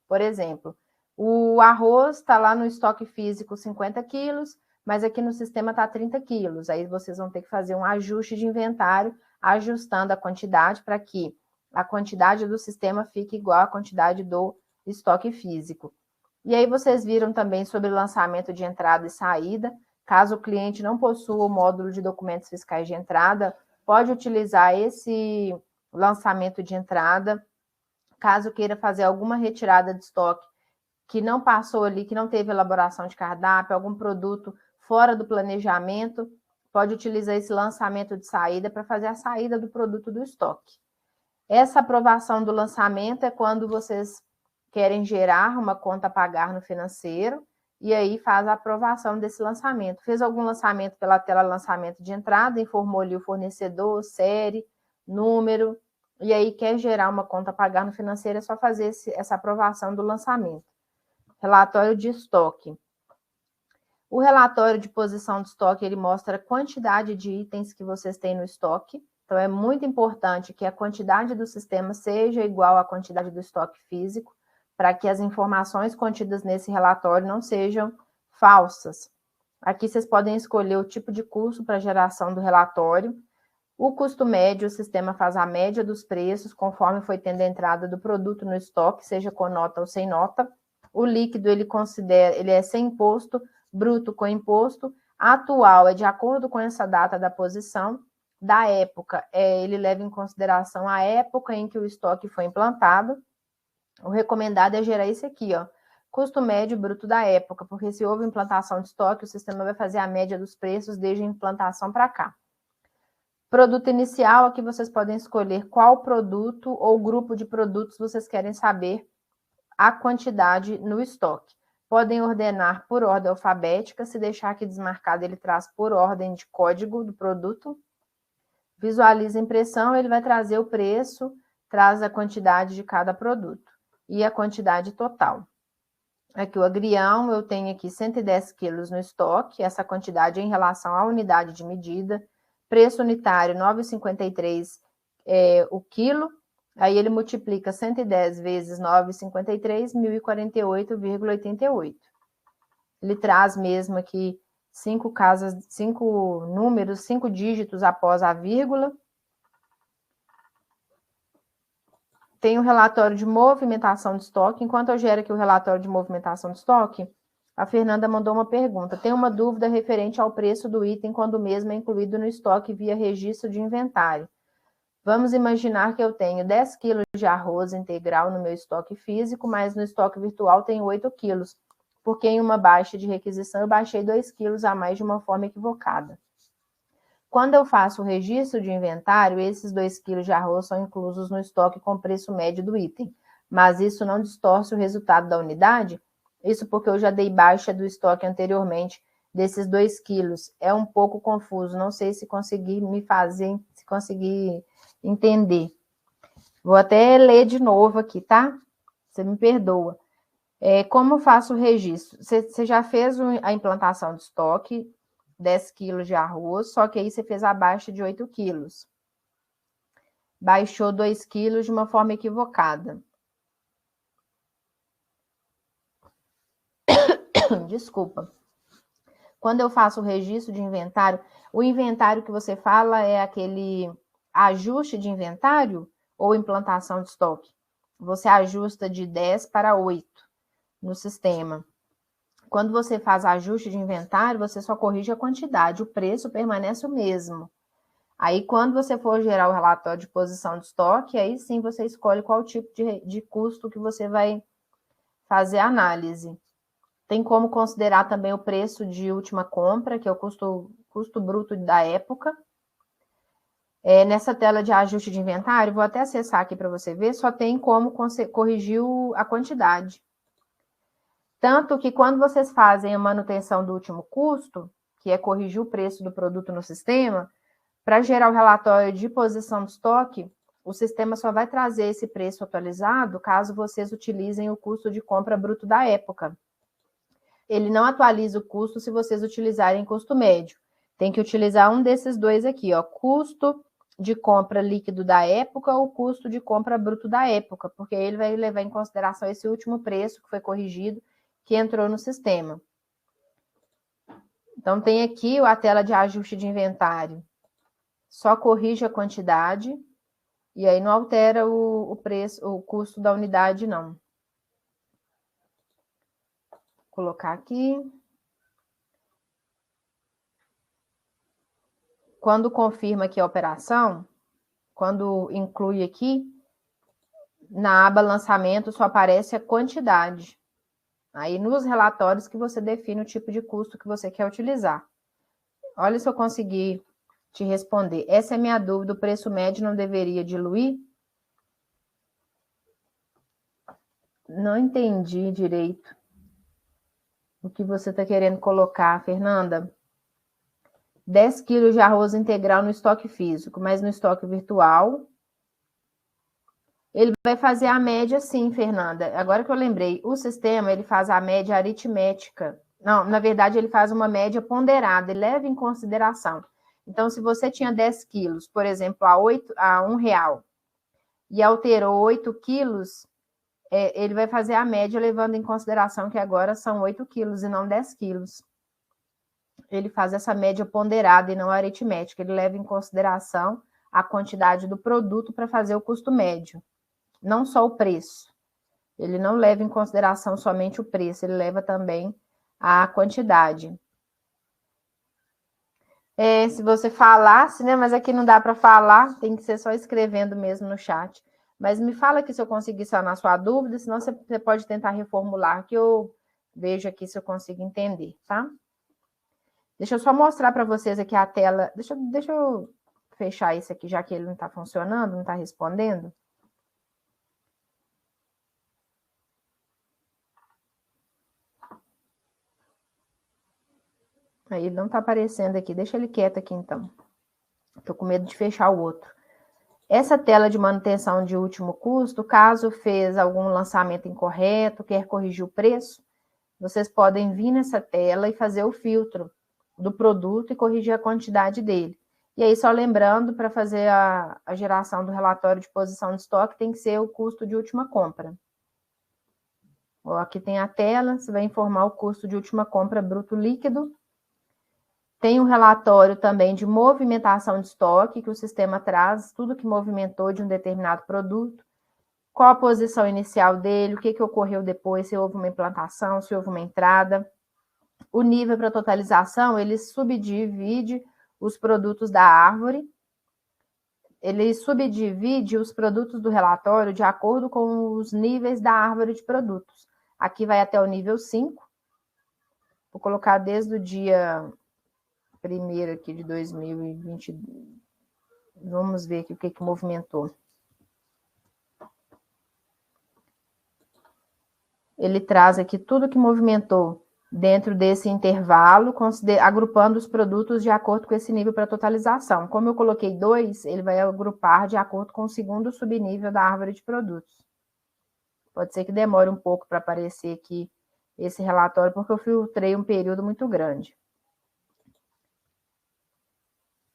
Por exemplo, o arroz está lá no estoque físico 50 quilos, mas aqui no sistema está 30 quilos. Aí vocês vão ter que fazer um ajuste de inventário, ajustando a quantidade para que a quantidade do sistema fique igual à quantidade do estoque físico. E aí vocês viram também sobre lançamento de entrada e saída. Caso o cliente não possua o módulo de documentos fiscais de entrada, pode utilizar esse lançamento de entrada. Caso queira fazer alguma retirada de estoque que não passou ali, que não teve elaboração de cardápio, algum produto fora do planejamento, pode utilizar esse lançamento de saída para fazer a saída do produto do estoque. Essa aprovação do lançamento é quando vocês querem gerar uma conta a pagar no financeiro e aí faz a aprovação desse lançamento. Fez algum lançamento pela tela lançamento de entrada, informou ali o fornecedor, série, número, e aí quer gerar uma conta a pagar no financeiro, é só fazer essa aprovação do lançamento. Relatório de estoque. O relatório de posição de estoque, ele mostra a quantidade de itens que vocês têm no estoque. Então, é muito importante que a quantidade do sistema seja igual à quantidade do estoque físico, para que as informações contidas nesse relatório não sejam falsas. Aqui vocês podem escolher o tipo de custo para geração do relatório. O custo médio, o sistema faz a média dos preços, conforme foi tendo a entrada do produto no estoque, seja com nota ou sem nota. O líquido, ele é sem imposto, bruto com imposto. Atual é de acordo com essa data da posição. Da época, ele leva em consideração a época em que o estoque foi implantado. O recomendado é gerar isso aqui, ó, custo médio bruto da época, porque se houve implantação de estoque, o sistema vai fazer a média dos preços desde a implantação para cá. Produto inicial, aqui vocês podem escolher qual produto ou grupo de produtos vocês querem saber a quantidade no estoque. Podem ordenar por ordem alfabética, se deixar aqui desmarcado, ele traz por ordem de código do produto. Visualiza a impressão, ele vai trazer o preço, traz a quantidade de cada produto e a quantidade total. Aqui o agrião, eu tenho aqui 110 quilos no estoque, essa quantidade em relação à unidade de medida. Preço unitário, R$ 9,53 o quilo. Aí ele multiplica 110 vezes 9,53, 1.048,88. Ele traz mesmo aqui 5 números, 5 dígitos após a vírgula. Tem o relatório de movimentação de estoque. Enquanto eu gero aqui o relatório de movimentação de estoque, A Fernanda mandou uma pergunta. Tem uma dúvida referente ao preço do item quando o mesmo é incluído no estoque via registro de inventário. Vamos imaginar que eu tenho 10 quilos de arroz integral no meu estoque físico, mas no estoque virtual tenho 8 quilos, porque em uma baixa de requisição eu baixei 2 quilos a mais de uma forma equivocada. Quando eu faço o registro de inventário, esses 2 quilos de arroz são inclusos no estoque com preço médio do item, mas isso não distorce o resultado da unidade? Isso porque eu já dei baixa do estoque anteriormente desses 2 quilos. É um pouco confuso, não sei se conseguir se conseguir entender. Vou até ler de novo aqui, tá? Você me perdoa. Como eu faço o registro? Você já fez a implantação de estoque, 10 quilos de arroz, só que aí você fez a baixa de 8 quilos. Baixou 2 quilos de uma forma equivocada. Desculpa. Quando eu faço o registro de inventário, o inventário que você fala é aquele ajuste de inventário ou implantação de estoque? Você ajusta de 10 para 8 no sistema. Quando você faz ajuste de inventário, você só corrige a quantidade, o preço permanece o mesmo. Aí, quando você for gerar o relatório de posição de estoque, aí sim você escolhe qual tipo de custo que você vai fazer a análise. Tem como considerar também o preço de última compra, que é o custo bruto da época. Nessa tela de ajuste de inventário, vou até acessar aqui para você ver, só tem como corrigir a quantidade. Tanto que quando vocês fazem a manutenção do último custo, que é corrigir o preço do produto no sistema, para gerar o relatório de posição de estoque, o sistema só vai trazer esse preço atualizado caso vocês utilizem o custo de compra bruto da época. Ele não atualiza o custo se vocês utilizarem custo médio. Tem que utilizar um desses dois aqui, ó, custo de compra líquido da época ou custo de compra bruto da época, porque ele vai levar em consideração esse último preço que foi corrigido, que entrou no sistema. Então, tem aqui a tela de ajuste de inventário. Só corrige a quantidade e aí não altera o preço, o custo da unidade, não. Vou colocar aqui. Quando confirma aqui a operação, quando inclui aqui, na aba lançamento só aparece a quantidade. Aí nos relatórios que você define o tipo de custo que você quer utilizar. Olha se eu conseguir te responder. Essa é a minha dúvida, o preço médio não deveria diluir? Não entendi direito o que você está querendo colocar, Fernanda. 10 quilos de arroz integral no estoque físico, mas no estoque virtual, ele vai fazer a média sim, Fernanda. Agora que eu lembrei, o sistema, ele faz a média aritmética. Não, na verdade, ele faz uma média ponderada, ele leva em consideração. Então, se você tinha 10 quilos, por exemplo, a R$1, e alterou 8 quilos, ele vai fazer a média levando em consideração que agora são 8 quilos e não 10 quilos. Ele faz essa média ponderada e não aritmética. Ele leva em consideração a quantidade do produto para fazer o custo médio, não só o preço. Ele não leva em consideração somente o preço, ele leva também a quantidade. Se você falasse, né? Mas aqui não dá para falar, tem que ser só escrevendo mesmo no chat. Mas me fala aqui se eu conseguir sanar sua dúvida, senão você pode tentar reformular, que eu vejo aqui se eu consigo entender, tá? Deixa eu só mostrar para vocês aqui a tela. Deixa eu fechar isso aqui, já que ele não está funcionando, não está respondendo. Aí ele não está aparecendo aqui. Deixa ele quieto aqui, então. Estou com medo de fechar o outro. Essa tela de manutenção de último custo, caso fez algum lançamento incorreto, quer corrigir o preço, vocês podem vir nessa tela e fazer o filtro do produto e corrigir a quantidade dele. E aí, só lembrando, para fazer a geração do relatório de posição de estoque, tem que ser o custo de última compra. Ó, aqui tem a tela, você vai informar o custo de última compra bruto líquido. Tem um relatório também de movimentação de estoque, que o sistema traz, tudo que movimentou de um determinado produto, qual a posição inicial dele, o que ocorreu depois, se houve uma implantação, se houve uma entrada. O nível para totalização, ele subdivide os produtos da árvore, ele subdivide os produtos do relatório de acordo com os níveis da árvore de produtos. Aqui vai até o nível 5. Vou colocar desde o dia 1º aqui de 2020. Vamos ver aqui o que movimentou. Ele traz aqui tudo que movimentou dentro desse intervalo, agrupando os produtos de acordo com esse nível para totalização. Como eu coloquei 2, ele vai agrupar de acordo com o segundo subnível da árvore de produtos. Pode ser que demore um pouco para aparecer aqui esse relatório, porque eu filtrei um período muito grande.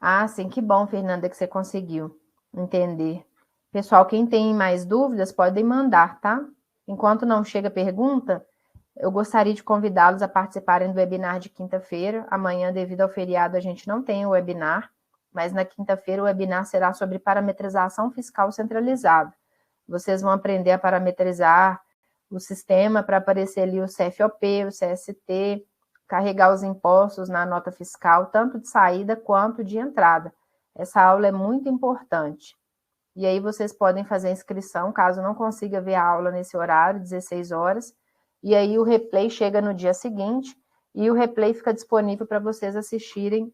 Ah, sim, que bom, Fernanda, que você conseguiu entender. Pessoal, quem tem mais dúvidas, podem mandar, tá? Enquanto não chega pergunta, eu gostaria de convidá-los a participarem do webinar de quinta-feira. Amanhã, devido ao feriado, a gente não tem o webinar, mas na quinta-feira o webinar será sobre parametrização fiscal centralizada. Vocês vão aprender a parametrizar o sistema para aparecer ali o CFOP, o CST, carregar os impostos na nota fiscal, tanto de saída quanto de entrada. Essa aula é muito importante. E aí vocês podem fazer a inscrição, caso não consiga ver a aula nesse horário, 16 horas. E aí o replay chega no dia seguinte e o replay fica disponível para vocês assistirem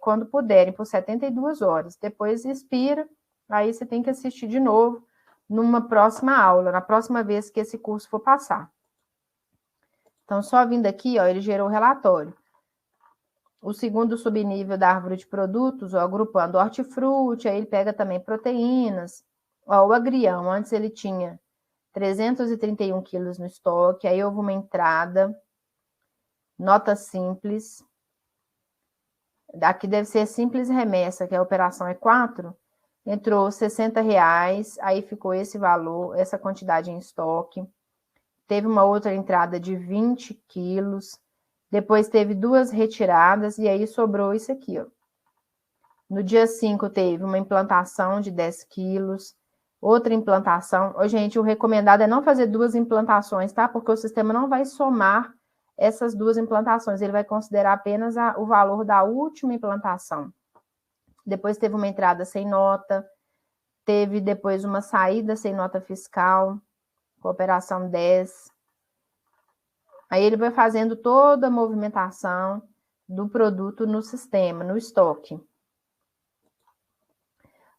quando puderem, por 72 horas. Depois expira, aí você tem que assistir de novo numa próxima aula, na próxima vez que esse curso for passar. Então, só vindo aqui, ó, ele gerou o relatório. O segundo subnível da árvore de produtos, ó, agrupando hortifruti, aí ele pega também proteínas. Ó, o agrião, antes ele tinha 331 quilos no estoque, aí houve uma entrada, nota simples. Aqui deve ser simples remessa, que a operação é 4. Entrou R$60, aí ficou esse valor, essa quantidade em estoque. Teve uma outra entrada de 20 quilos, depois teve 2 retiradas, e aí sobrou isso aqui, ó. No dia 5 teve uma implantação de 10 quilos, outra implantação. Ô, gente, o recomendado é não fazer 2 implantações, tá? Porque o sistema não vai somar essas 2 implantações, ele vai considerar apenas o valor da última implantação. Depois teve uma entrada sem nota, teve depois uma saída sem nota fiscal, operação 10. Aí ele vai fazendo toda a movimentação do produto no sistema, no estoque.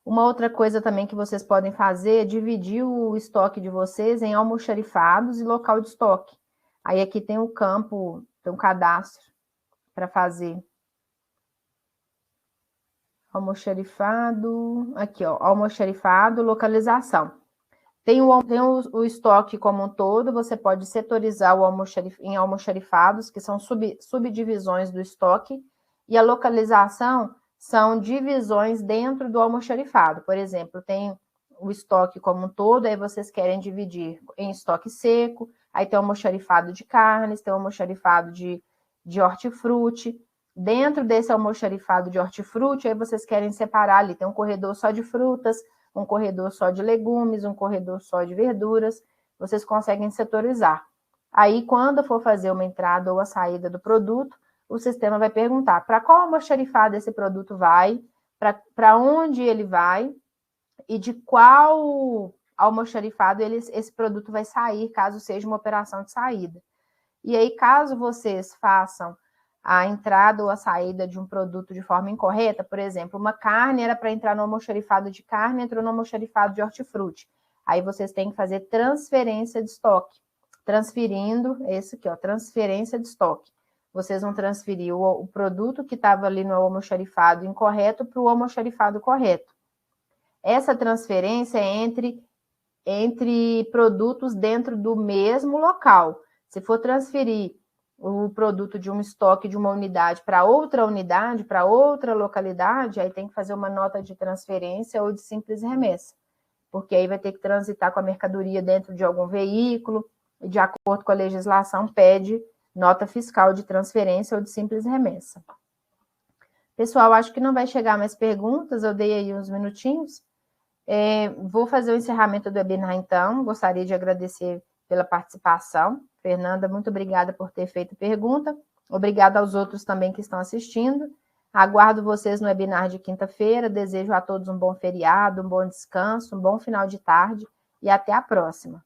Uma outra coisa também que vocês podem fazer é dividir o estoque de vocês em almoxarifados e local de estoque. Aí aqui tem o campo, tem um cadastro para fazer. Almoxarifado, aqui ó, almoxarifado, localização. Tem o estoque como um todo, você pode setorizar em almoxarifados, que são subdivisões do estoque, e a localização são divisões dentro do almoxarifado. Por exemplo, tem o estoque como um todo, aí vocês querem dividir em estoque seco, aí tem o almoxarifado de carnes, tem o almoxarifado de hortifruti. Dentro desse almoxarifado de hortifruti, aí vocês querem separar ali, tem um corredor só de frutas, um corredor só de legumes, um corredor só de verduras, vocês conseguem setorizar. Aí, quando for fazer uma entrada ou a saída do produto, o sistema vai perguntar para qual almoxarifado esse produto vai, para onde ele vai e de qual almoxarifado esse produto vai sair, caso seja uma operação de saída. E aí, caso vocês façam a entrada ou a saída de um produto de forma incorreta, por exemplo, uma carne era para entrar no almoxarifado de carne, entrou no almoxarifado de hortifruti. Aí vocês têm que fazer transferência de estoque. Transferindo, esse aqui, ó, transferência de estoque. Vocês vão transferir o produto que estava ali no almoxarifado incorreto para o almoxarifado correto. Essa transferência é entre produtos dentro do mesmo local. Se for transferir o produto de um estoque de uma unidade para outra unidade, para outra localidade, aí tem que fazer uma nota de transferência ou de simples remessa, porque aí vai ter que transitar com a mercadoria dentro de algum veículo, e de acordo com a legislação pede nota fiscal de transferência ou de simples remessa. Pessoal, acho que não vai chegar mais perguntas, eu dei aí uns minutinhos. Vou fazer o encerramento do webinar então, gostaria de agradecer pela participação. Fernanda, muito obrigada por ter feito a pergunta. Obrigada aos outros também que estão assistindo. Aguardo vocês no webinar de quinta-feira. Desejo a todos um bom feriado, um bom descanso, um bom final de tarde e até a próxima.